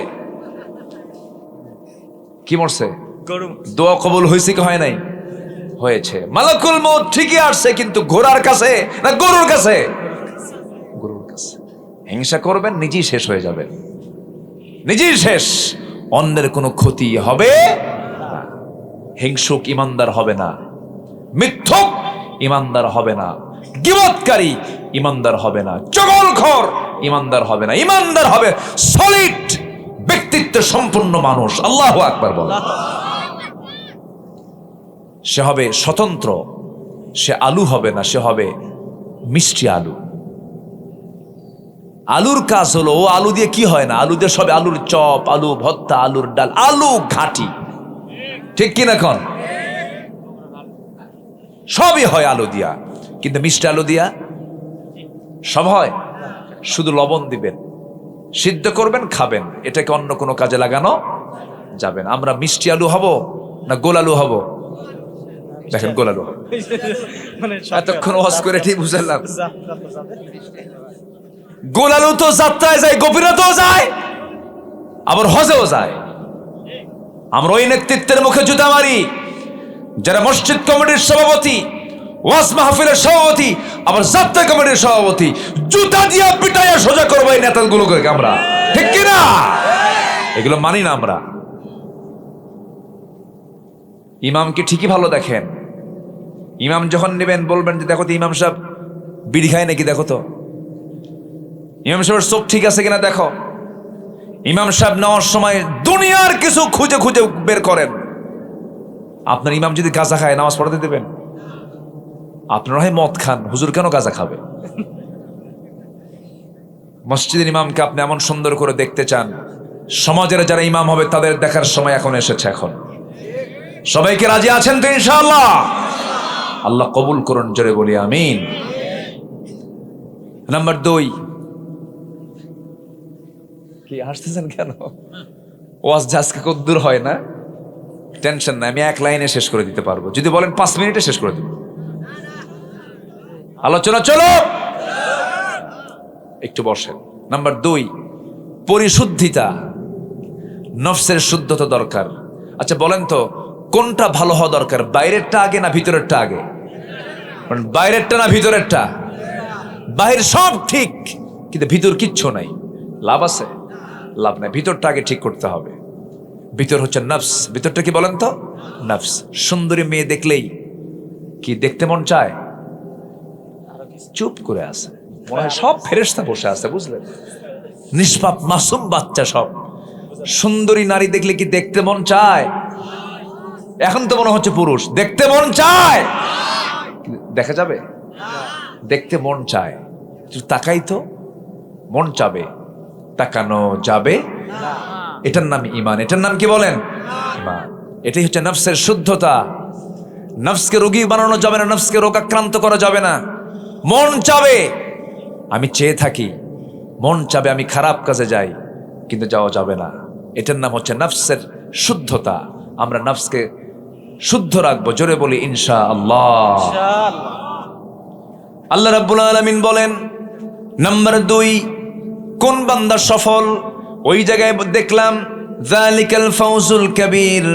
কি মরছে? গরু। দোয়া কবুল হয়েছে কি হয় নাই? হয়েছে। মালাকুল মউত ঠিকই আসছে, কিন্তু ঘোড়ার কাছে না গরুর কাছে? গরুর কাছে। হিংসা করবেন, নিজেই শেষ হয়ে যাবেন, নিজেই শেষ, অন্যের কোনো ক্ষতি হবে না। হিংসুক ইমানদার হবে না, মিথ্যুক ইমানদার হবে না, গীবতকারী ইমানদার হবে না, চগলখোর ইমানদার হবে না। ইমানদার হবে সলিড ব্যক্তিত্ব সম্পন্ন মানুষ। আল্লাহু আকবার বল। সে হবে স্বতন্ত্র, সে আলু হবে না, সে হবে মিষ্টি আলু। আলুর কাজ হলো, ও আলু দিয়ে কি হয় না, আলু দিয়ে সবে আলুর চপ, আলু ভর্তা, আলুর ডাল, আলু ঘাটি, ঠিক কিনা কোন? সবই হয় আলু দিয়া, কিন্তু মিষ্টি আলু দিয়া সব হয়? শুধু লবণ দিবেন, সিদ্ধ করবেন, খাবেন, এটাকে অন্য কোনো কাজে লাগানো যাবে না। আমরা মিষ্টি আলু হব না গোল আলু হব? দেখেন গোল আলু হব। এতক্ষণ ওয়াজ করে ঠিক বুঝলাম, গোল আলু তো যাত্রায় যায়, গোপীনাথও যায়, আবার হজেও যায়। আমরা ওই নেতৃত্বের মুখে জুতা মারি যারা মসজিদ কমিটির সভাপতি, ওয়াজ মাহফিলের সভাপতি, আবার যাত্রা কমিটির সভাপতি। জুতা দিয়া পিটাইয়া সোজা করবো এই নেতাগুলোকে আমরা, ঠিক কিনা? এগুলো মানি না আমরা। ইমামকে ঠিকই ভালো দেখেন, ইমাম যখন নেবেন বলবেন যে দেখো তো ইমাম সাহেব বিড়ি খায় নাকি, দেখো তো ইমাম সাহেবের চোখ ঠিক আছে কিনা দেখো। ইমাম সাহেব নেওয়ার সময় দুনিয়ার কিছু খুঁজে খুঁজে বের করেন। আপনার ইমাম যদি গাঁজা খায় নামাজ পড়াতে দেবেন? আপনারা হয় মদ খান, হুজুর কেন গাঁজা খাবে? মসজিদের ইমামকে আপনি এমন সুন্দর করে দেখতে চান, সমাজের যারা ইমাম হবে তাদের দেখার সময় এখন এসেছে। এখন সবাইকে রাজি আছেন তো ইনশাআল্লাহ? আল্লাহ কবুল করুন, জোরে বলি আমিন। নাম্বার 2, কি হাসতেছেন কেন? ওয়াজ আজকে কত দূর হয় না, টেনশন না, আমি 1 লাইনে শেষ করে দিতে পারবো। যদি বলেন 5 মিনিটে শেষ করে দেব। আলোচনা চলো, একটু বসেন। নাম্বার 2, পরিশুদ্ধিতা, নফসের শুদ্ধতা দরকার। আচ্ছা বলেন তো কোনটা ভালো হওয়া দরকার, বাইরেরটা আগে না ভিতরেরটা আগে? বাইরেরটা না ভিতরেরটা? বাহির সব ঠিক কিন্তু ভিতর কিচ্ছু নাই, লাভ আছে? লাভ নাই। ভিতরটা আগে ঠিক করতে হবে। ভিতর হচ্ছে নফস। ভিতরটা কি বলেন তো? নফস। সুন্দরী মেয়ে দেখলেই কি দেখতে মন চায়? চুপ করে আছে, মনে হয় সব ফেরেশতা বসে আছে, বুঝলেন? নিষ্পাপ মাসুম বাচ্চা সব। সুন্দরী নারী দেখলে কি দেখতে মন চায়? এখন তো মনে হচ্ছে পুরুষ, দেখতে মন চায়? দেখা যাবে? দেখতে মন চায়, তাকাই তো মন চাবে, তাকানো যাবে। এটার নাম ঈমান। এটার নাম কি বলেন? ঈমান। এটাই হচ্ছে নফসের শুদ্ধতা। নফসকে রোগী বানানো যাবে না, নফসকে রোগাক্রান্ত করা যাবে না। মন চাবে আমি চেয়ে থাকি, মন চাবে আমি খারাপ কাজে যাই, কিন্তু যাওয়া যাবে না। এটার নাম হচ্ছে নফসের শুদ্ধতা। আমরা নফসকে শুদ্ধ রাখবো, জোরে বলি ইনশাআল্লাহ। আল্লাহ রাব্বুল আলামিন বলেন নাম্বার 2, কোন বান্দা সফল? ওই জায়গায় দেখলাম যালিকাল ফাউজুল কাবীর,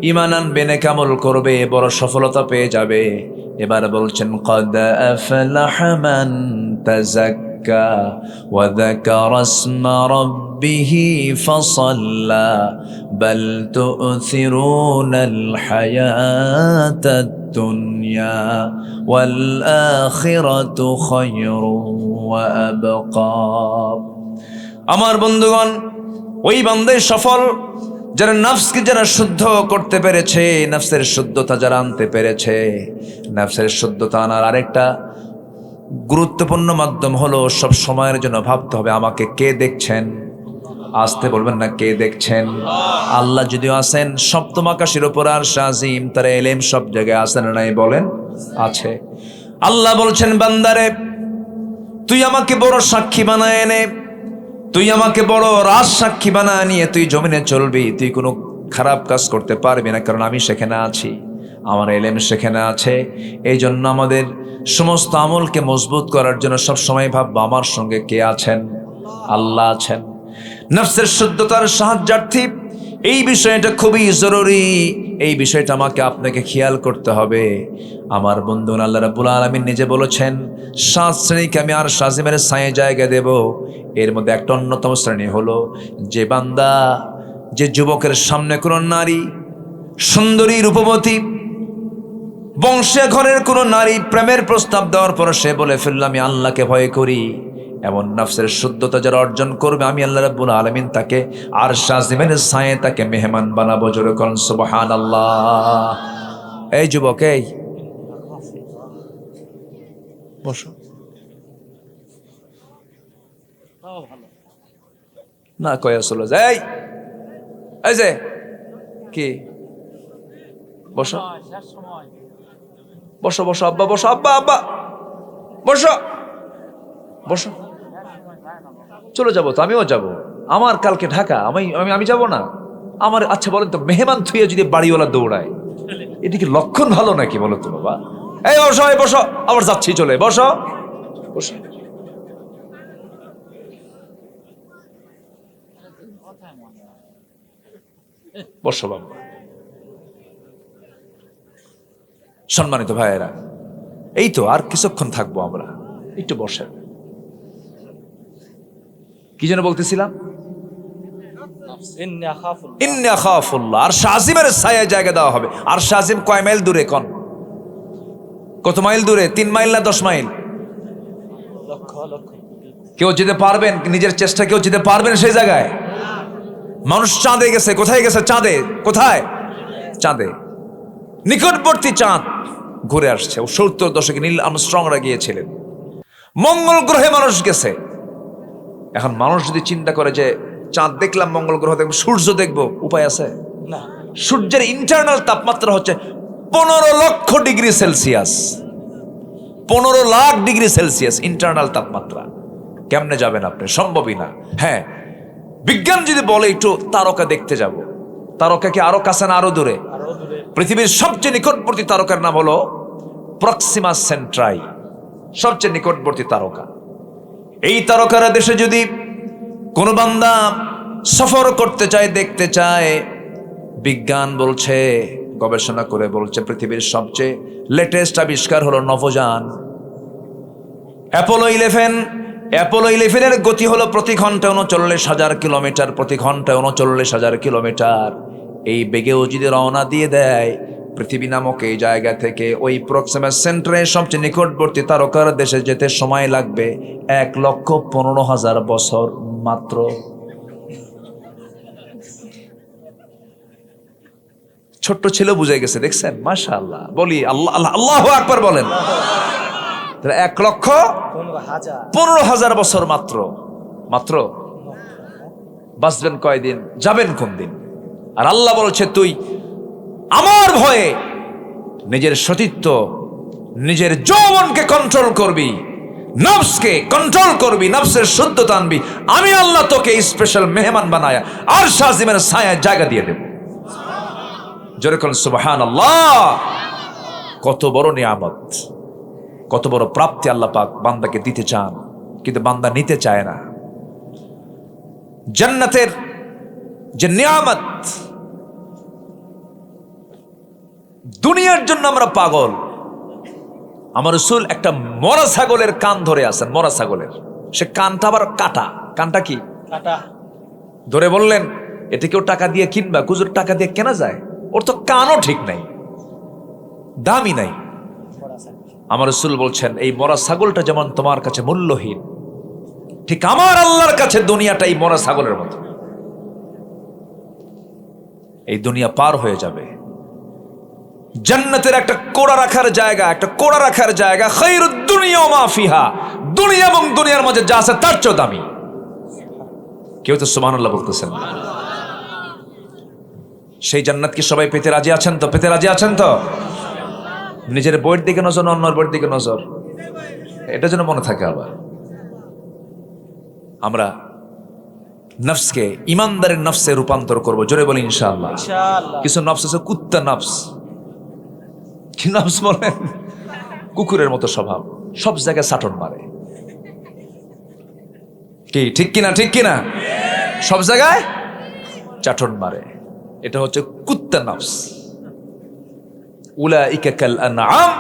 ঈমান আনবে, নেক আমল করবে, বড় সফলতা পেয়ে যাবে। এবার বলছেন ক্বাদ আফলাহা মান তাযাক্কা ওয়া যাকারা ইসমা রাব্বিহি ফাসাল্লা বাল তু'থিরুনাল হায়াতাদ দুনিয়া ওয়াল আখিরাতু খায়রুন ওয়া আবকা। আমার বন্ধুগণ, ওই বান্দাই সফল যারা নফসকে যারা শুদ্ধ করতে পেরেছে, নফসের শুদ্ধতা যারা আনতে পেরেছে। নফসের শুদ্ধতা আনার আরেকটা গুরুত্বপূর্ণ মাধ্যম হলো সব সময়ের জন্য ভাবতে হবে আমাকে কে দেখছেন। আসতে বলবেন না, কে দেখছেন? আল্লাহ যদিও আছেন সপ্তম আকাশের উপর আরশ আজিম, তার ইলম সব জায়গায় আছেন না নাই বলেন? আছে। আল্লাহ বলছেন বান্দারে তুই আমাকে বড় সাক্ষী বানায় নে, তুই আমাকে বড় রাজ সাক্ষী বানায় নিয়ে তুই জমিনে চলবি, তুই কোনো খারাপ কাজ করতে পারবি না, কারণ আমি সেখানে আছি, আমার ইলম সেখানে আছে। এই জন্য আমাদের সমস্ত আমলকে মজবুত করার জন্য সব সময় ভাববো আমার সঙ্গে কে আছেন? আল্লাহ আছেন। নফসের শুদ্ধতার সাহায্যার্থী এই বিষয়টা খুবই জরুরি। এই বিষয়টা আমাকে আপনাকে খেয়াল করতে হবে। আমার বন্ধু আল্লাহ রাব্বুল আলামিন নিজে বলেছেন 7 শ্রেণীকে আমি আর শাজিমের ছায়ে জায়গা দেব। এর মধ্যে একটা অন্যতম শ্রেণী হলো যে বান্দা, যে যুবকের সামনে কোনো নারী সুন্দরী রূপবতী বংশে ঘরের কোনো নারী প্রেমের প্রস্তাব দেওয়ার পর সে বলে ফেলল আমি আল্লাহকে ভয় করি, এমন নফসের শুদ্ধতা যারা অর্জন করবে আমি আল্লাহ রাব্বুল আলামিন তাকে আর শাজিমের ছায়ে তাকে মেহমান বানাবো। জোরে করুন সুবহানাল্লাহ। এই যুবক, এই বসো না, কয় আসলে যাই, এই যে কি বসো বসো বসো আব্বা, বসো আব্বা, আব্বা বসো বসো। চলে যাবো তো, আমিও যাব, আমার কালকে ঢাকা, আমি আমি আমি যাবো না আমার। আচ্ছা বলেন তো মেহমান থুয়ে যদি বাড়িওয়ালা দৌড়ায় এটা কি লক্ষণ ভালো নাকি বলো তো বাবা? এই বসো, এই বসো, আবার যাচ্ছি, চলে বসো বসো। বসো বাবা। সম্মানিত ভাইয়েরা, এই তো আর কিছুক্ষণ থাকবো আমরা, একটু বসেন। কি যেন বলতেছিলাম? ইন্নী আখাফুল্লাহ। আর শাহিমের ছায়া জায়গা দেওয়া হবে। আর শাহিম কয় মাইল দূরে? কোন কত মাইল দূরে? 3 মাইল না 10 মাইল? কেউ যেতে পারবেন? নিজের চেষ্টা কেউ যেতে পারবেন সেই জায়গায়? মানুষ চাঁদে গেছে। কোথায় গেছে? চাঁদে। কোথায়? চাঁদে। নিকটবর্তী চাঁদ ঘুরে আসছে। 70 দশকে নীল আর্মস্ট্রংরা গিয়েছিলেন। মঙ্গল গ্রহে মানুষ গেছে। এখন মানুষ যদি চিন্তা করে যে চাঁদ দেখলাম, মঙ্গল গ্রহ দেখবো, সূর্য দেখবো, উপায় আছে? না। সূর্যের ইন্টারনাল তাপমাত্রা হচ্ছে 15 লক্ষ degree Celsius. 15 lakh degree Celsius internal তাপমাত্রা। কেমনে যাবেন আপনি? সম্ভবই না। হ্যাঁ, বিজ্ঞান যদি বলে একটু তারকা দেখতে যাব, তারকা কি আরো কাছে না আরো দূরে? পৃথিবীর সবচেয়ে নিকটবর্তী তারকার নাম হলো প্রক্সিমা সেন্ট্রাই, সবচেয়ে নিকটবর্তী তারকা। এই তারকার দেশে যদি কোনো বান্দা সফর করতে চায়, দেখতে চায়, বিজ্ঞান বলছে, গবেষণা করে বলছে, পৃথিবীর সবচেয়ে লেটেস্ট আবিষ্কার হলো নভোযান অ্যাপোলো 11। অ্যাপোলো 11-এর গতি হলো প্রতি ঘন্টায় 39,000 কিলোমিটার, প্রতি ঘন্টায় 39,000 কিলোমিটার। এই বেগেও যদি রওনা দিয়ে দেয় পৃথিবী নামক এই জায়গা থেকে ওই প্রক্সিমা সেন্টারের সবচেয়ে নিকটবর্তী তারকার দেশে যেতে সময় লাগবে 1,15,000 বছর মাত্র। ছোট্ট ছেলে বুঝে গেছে, দেখছেন? মাশাআল্লাহ। বলি আল্লাহ আল্লাহ আল্লাহু আকবার বলেন। 1,15,000 বছর মাত্র। মাত্র বাঁচবেন কয়দিন? যাবেন কোন দিন? আর আল্লাহ বলছে, তুই আমার ভয়ে নিজের সতীত্ব, নিজের যৌবনকে কন্ট্রোল করবি, নফসকে কন্ট্রোল করবি, নফসের শুদ্ধতা আনবি, আমি আল্লাহ তোকে স্পেশাল মেহমান বানায়া আর শাহিমের ছায়ায় জায়গা দিয়ে দেব। জোরে কোন সুবহানাল্লাহ। কত বড় নিয়ামত, কত বড় প্রাপ্তি আল্লাহ পাক বান্দাকে দিতে চান, কিন্তু বান্দা নিতে চায় না। জান্নাতের যে নিয়ামত, দুনিয়ার জন্য আমরা পাগল। আমার রাসূল একটা মরা ছাগলের কান ধরে আছেন, মরা ছাগলের, সে কানটা আবার কাটা। কানটা কি কাটা? ধরে বললেন, এটা কেউ টাকা দিয়ে কিনবা? হুজুর, টাকা দিয়ে কেনা যায়? ওর তো কানও ঠিক নাই, দামি নাই। আমার রাসূল বলছেন, এই মরা ছাগলটা যেমন তোমার কাছে মূল্যহীন, ঠিক আমার আল্লাহর কাছে দুনিয়াটা এই মরা ছাগলের মতো। এই দুনিয়া পার হয়ে যাবে। জান্নাতের একটা কোড়া রাখার জায়গা, একটা কোড়া রাখার জায়গা, খায়রুদ দুনিয়া ওয়া মা ফিহা, দুনিয়া এবং দুনিয়ার মাঝে যা আছে তার চেয়ে দামি। কেউ তো সুবহানাল্লাহ বলতেছেন? সেই জান্নাত কি সবাই পেতে রাজি আছেন তো? পেতে রাজি আছেন তো? নিজের বইয়ের দিকে নজর, অন্যের বইয়ের দিকে নজর, এটা যেন মনে থাকে। আবার আমরা নফসকে ইমানদারের নফসে রূপান্তর করব। জোরে বলি ইনশাআল্লাহ। কিছু নফস আছে কুত্তা নফস। কি নফস বলেন? কুকুরের মতো স্বভাব, সব জায়গায় সাটন মারে। কি ঠিক কিনা? ঠিক কিনা? সব জায়গায় চাটন মারে। এটা হচ্ছে কুত্তা নফস। উলাইকা কাল আনআম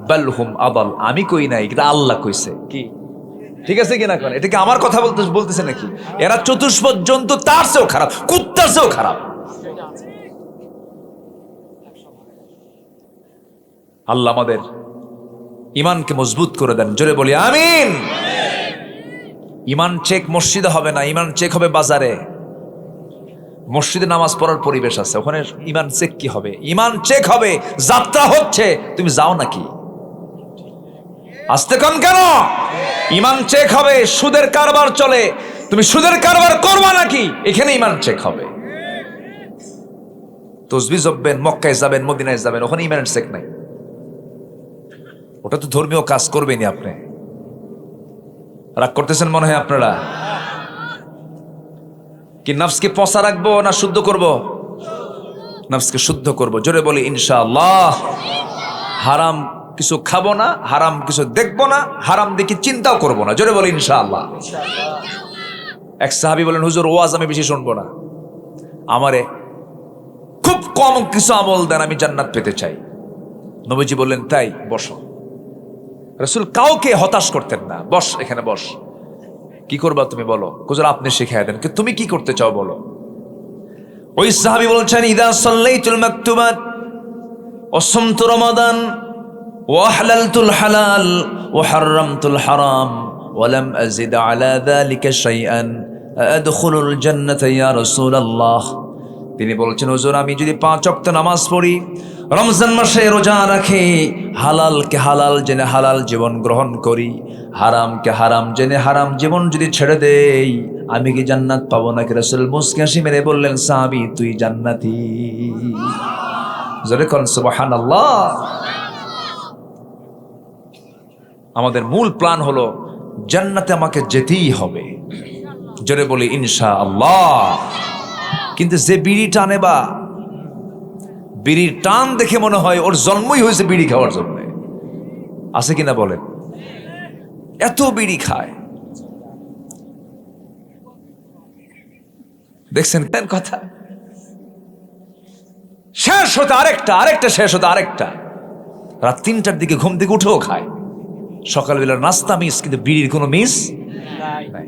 বাল হুম আদাল। আমি কই নাই, এটা আল্লাহ কইছে। কি ঠিক আছে কিনা? কোন এটা কি আমার কথা বলতেছে নাকি? এরা চতুষ্পদ জন্তু, তার চেয়েও খারাপ, কুত্তার চেয়েও খারাপ। আল্লাহ আমাদের ইমানকে মজবুত করে দেন। জোরে বলি আমিন। ইমান চেক মসজিদে হবে না, ইমান চেক হবে বাজারে। মসজিদে নামাজ পড়ার পরিবেশ আছে, ওখানে ইমান চেক কি হবে? ইমান চেক হবে যাত্রা হচ্ছে, তুমি যাও নাকি? আসতে কম কেন? ইমান চেক হবে। সুদের কারবার চলে, তুমি সুদের কারবার করবা নাকি? এখানে ইমান চেক হবে। তসবিহ জপবেন, মক্কায় যাবেন, মদিনায় যাবেন, ওখানে ইমানের চেক নাই। ওটা তো ধর্মীয় কাজ করবেনি আপনি। রাগ করতেছেন মনে হয় আপনারা। কি নফসকে পচা রাখবো না শুদ্ধ করব? নফসকে শুদ্ধ করব। জোরে বলি ইনশাআল্লাহ। হারাম কিছু খাবো না, হারাম কিছু দেখবো না, হারাম দেখি চিন্তাও করবো না। জোরে বলি ইনশাআল্লাহ। এক সাহাবী বলেন, হুজুর ওয়াজ আমি বেশি শুনবো না। আমারে খুব কম কিছু আমল দেন, আমি জান্নাত পেতে চাই। নবীজি বললেন, তাই বসো। রাসূল কাউকে হতাশ করতেন না, বস এখানে বস, কি করবা তুমি বলো। হুজুর আপনি শিখাই দেন, তুমি কি করতে চাও বলো। ওই সাহাবী বলছেন, ইদা সাল্লাইতুল মাকতুবাত ওয়া সামতু রমাদান ওয়া আহলালতুল হালাল ওয়া হাররামতুল হারাম ওয়া লাম আযিদ আলা যালিকা শাইআন আদখুলুল জান্নাতা ইয়া রাসূলুল্লাহ। তিনি বলছেন, হুজুর আমি যদি 5 ওয়াক্ত নামাজ পড়ি, রমজান মাসে রোজা রাখি, হালালকে হালাল জেনে হালাল জীবন গ্রহণ করি, হারামকে হারাম জেনে হারাম জীবন যদি ছেড়ে দেই, আমি কি জান্নাত পাবো নাকি? রাসূল মুস্কি হাসি মেরে বললেন, সাহাবী তুই জান্নাতি। জোরে কোন সুবহানাল্লাহ। আমাদের মূল প্ল্যান হলো জান্নাতে আমাকে যেতেই হবে, জোরে বলি ইনশাআল্লাহ। কিন্তু যে বিড়ি টানে, বা বিড়ির টান দেখে মনে হয় ওর জন্মই হয়েছে বিড়ি খাওয়ার জন্য, আছে কিনা বলেন? এত বিড়ি খায়, দেখছেন কেন কথা? শেষ হতে আরেকটা, আরেকটা শেষ হতে আরেকটা, রাত 3টার দিকে ঘুম থেকে উঠেও খায়, সকালবেলার নাস্তা মিস, কিন্তু বিড়ির কোনো মিস নাই।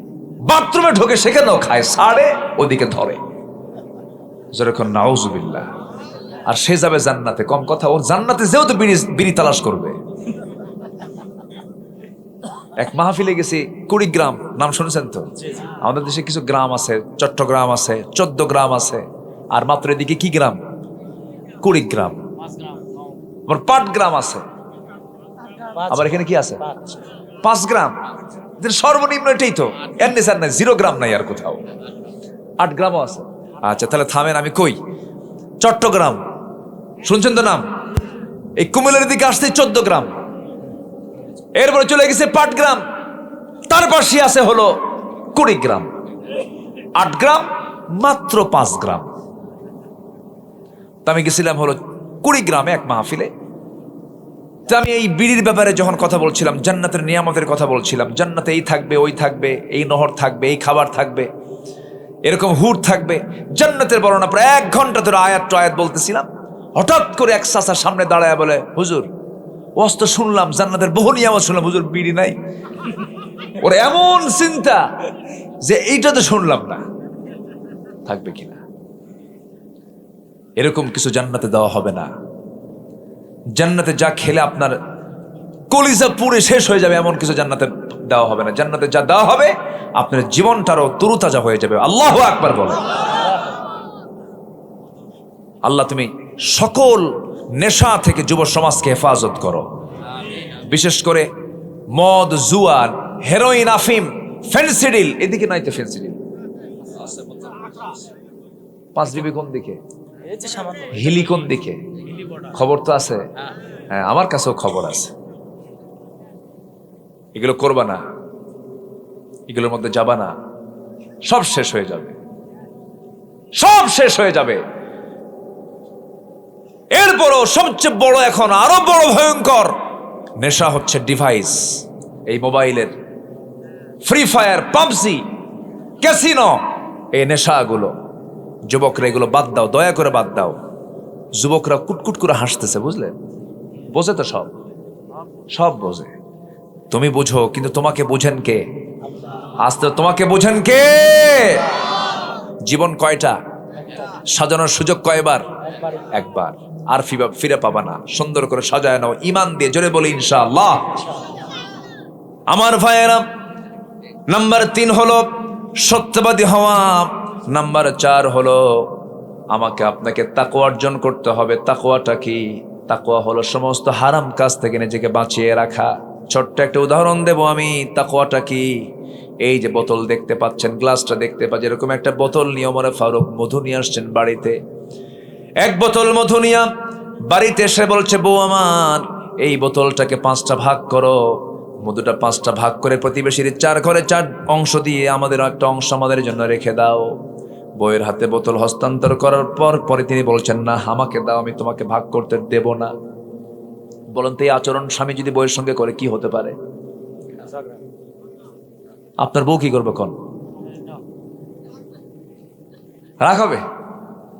বাথরুমে ঢোকে সেখানেও খায়, সাড়ে ওদিকে ধরে, যেরকম নাউজুবিল্লাহ। আর সে যাবে জান্নাতে, কম কথা, ওর জান্নাতে যেও তো বিড়ি তালাশ করবে। এক মাহফিলে গেছি কুড়িগ্রাম, নাম শুনেছেন তো? আমাদের দেশে কিছু গ্রাম আছে, চট্টগ্রাম আছে, 14 গ্রাম আছে, আর মাত্র এদিকে কি গ্রাম? কুড়িগ্রাম। আবার পাটগ্রাম আছে, আবার এখানে কি আছে? 5 গ্রাম। সর্বনিম্ন এটাই তো, এর নিচে আর নাই, 0 গ্রাম নাই আর কোথাও। 8 গ্রামও আছে। আচ্ছা তাহলে থামেন, আমি কই, চট্টগ্রাম শুনছেন তো নাম? এই কুমিল্লার দিকে আসতে 14 গ্রাম, এরপরে চলে গেছে পাটগ্রাম, তার পাশে আছে হলো কুড়িগ্রাম। 8 গ্রাম, মাত্র 5 গ্রাম। তা আমি গেছিলাম হলো কুড়িগ্রামে এক মাহফিলে। তা আমি এই বিড়ির ব্যাপারে যখন কথা বলছিলাম, জান্নাতের নিয়ামতের কথা বলছিলাম, জান্নাতে এই থাকবে, ওই থাকবে, এই নহর থাকবে, এই খাবার থাকবে, এরকম হুর থাকবে, জান্নাতের বর্ণনা প্রায় 1 ঘন্টা ধরে আয়াত টু আয়াত বলতেছিলাম। হঠাৎ করে এক চাচা সামনে দাঁড়ায় বলে, হুজুর ওয়াজ তো শুনলাম, জান্নাতের বহু নিয়ামত শুনলাম, হুজুর বিড়ি নাই। ওর এমন চিন্তা যে এইটা তো শুনলাম না, থাকবে কিনা। এরকম কিছু জান্নাতে দেওয়া হবে না। জান্নাতে যা খেলে আপনার কলিজা পুরে শেষ হয়ে যাবে, এমন কিছু জান্নাতে দেওয়া হবে না। জান্নাতে যা দেওয়া হবে, আপনার জীবনটারও তরুতাজা হয়ে যাবে। আল্লাহু আকবার বলে। আল্লাহ তুমি সকল নেশা থেকে যুব সমাজকে হেফাজত করো, বিশেষ করে মদ, জুয়া, হেরোইন, আফিম, ফেন্সিডিল, এদিকে নাই তো ফেন্সিডিল। 5 বিবি কোন দিকে, হিলি কোন দিকে, খবর তো আছে? হ্যাঁ, আমার কাছেও খবর আছে। এগুলো করবা না, এগুলোর মধ্যে যাবা না, সব শেষ হয়ে যাবে, সব শেষ হয়ে যাবে। এরপরও সবচেয়ে বড়, এখন আরো বড় ভয়ঙ্কর নেশা হচ্ছে ডিভাইস, এই মোবাইলের, ফ্রি ফায়ার, পাবজি, ক্যাসিনো, এই নেশাগুলো। যুবকরা এগুলো বাদ দাও, দয়া করে বাদ দাও। যুবকরা কুটকুট করে হাসতেছে, বুঝলেন? বোঝে তো, সব সব বোঝে। তুমি বুঝো, কিন্তু তোমাকে বোঝেন কে? আস্তে, তোমাকে বোঝেন কে? জীবন কয়টা? সাজানোর সুযোগ কয়বার? একবার, আর ফিরে পাবা না। সুন্দর করে সাজায় নাও, ইমান দিয়ে, জোরে বলি ইনশাআল্লাহ। আমার ভাইয়েরা, নাম্বার 3 হলো সত্যবাদী হওয়া। নাম্বার 4 হলো আমাকে আপনাকে তাকওয়া অর্জন করতে হবে। তাকওয়াটা কি? তাকওয়া হলো সমস্ত হারাম কাজ থেকে নিজেকে বাঁচিয়ে রাখা। ছোট্ট একটা উদাহরণ দেব আমি। তাকওয়াটা কি? এই যে বোতল দেখতে পাচ্ছেন, গ্লাসটা দেখতে পাচ্ছেন, এরকম একটা বোতল নিয়ে ওমর ফারুক মধু নিয়ে আসছেন বাড়িতে। 1 বোতল মধু নিয়ে বাড়িতে এসে বলছে, বউ আমার, এই বোতলটাকে 5টা ভাগ করো। মধুটা 5টা ভাগ করে প্রতিবেশীর 4 ঘরে 4 অংশ দিয়ে আমাদের একটা অংশ আমাদের জন্য রেখে দাও। বউয়ের হাতে বোতল হস্তান্তর করার পরে তিনি বলছেন, না, আমাকে দাও, আমি তোমাকে ভাগ করতে দেব না। বলেন তো, এই আচরণ স্বামী যদি বউয়ের সঙ্গে করে কি হতে পারে? আপনার বউ কি করবে? কোন রাগ হবে?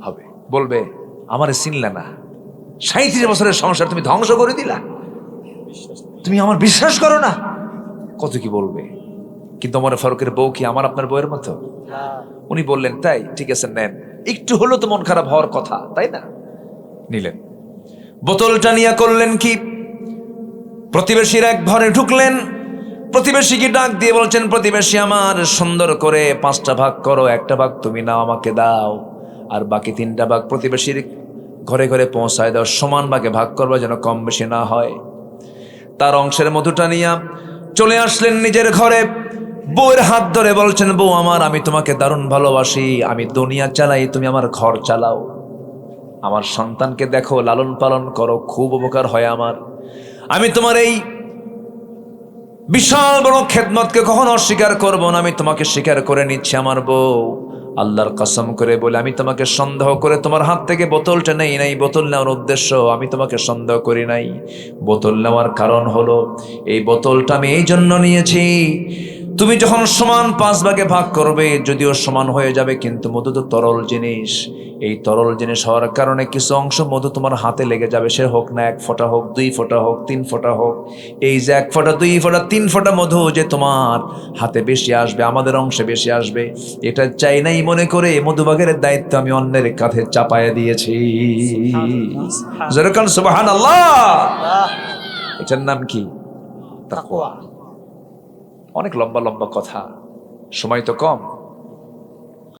হবে, বলবে আমারে চিনলে না, 37 বছরের সংসার তুমি ধ্বংস করে দিলা, তুমি আমার বিশ্বাস করো না, কত কি বলবে। কিন্তু ওমর ফারুকের বউ কি আমার আপনার বউয়ের মতো? উনি বললেন তাই, ঠিক আছে নেন, একটু হলো তো মন খারাপ হওয়ার কথা, তাই না? নিলেন, বোতলটা নিয়ে করলেন কি, প্রতিবেশীর এক ঘরে ঢুকলেন, প্রতিবেশীকে ডাক দিয়ে বলছেন, প্রতিবেশী আমার, সুন্দর করে 5টা ভাগ করো, একটা ভাগ তুমি নাও আমাকে দাও, আর বাকি 3টা ভাগ প্রতিবেশীর ঘরে ঘরে পৌঁছায় দাও, সমান ভাগে ভাগ করবা যেন কম বেশি না হয়। তার অংশের মধুটা নিয়ে চলে আসলেন নিজের ঘরে, বউয়ের হাত ধরে বলছেন, বউ আমার, আমি তোমাকে দারুণ ভালোবাসি, আমি দুনিয়া চালাই, তুমি আমার ঘর চালাও, আমার সন্তানকে দেখো, লালন পালন করো, খুব উপকার হয় আমার, আমি তোমার এই বিশাল বড় খেদমতকে কখনো অস্বীকার করবো না, আমি তোমাকে স্বীকার করে নিচ্ছি আমার বউ, আল্লাহর কসম করে বলে আমি তোমাকে সন্দেহ করে তোমার হাত থেকে বোতলটা নেই নাই, বোতল নেওয়ার উদ্দেশ্য আমি তোমাকে সন্দেহ করি নাই, বোতল নেওয়ার কারণ হলো এই বোতলটা আমি এই জন্য নিয়েছি, তুমি যখন সমান 5 ভাগে ভাগ করবে, যদিও সমান হয়ে যাবে, কিন্তু মধু তো তরল জিনিস, এই তরল জিনিস হওয়ার কারণে কিছু অংশ মধু তোমার হাতে লেগে যাবে, সে হোক না 1 ফোঁটা হোক, 2 ফোঁটা হোক, 3 ফোঁটা হোক, এই যে 1 ফোঁটা 2 ফোঁটা 3 ফোঁটা মধু যে তোমার হাতে বেশি আসবে, আমাদের অংশে বেশি আসবে, এটা চাই নাই মনে করে মধুবাগের দায়িত্ব আমি অন্যের কাঁধে চাপায়া দিয়েছি। যেরকম সুবহানাল্লাহ। এটার নাম কি? তাকওয়া। অনেক লম্বা লম্বা কথা, সময় তো কম।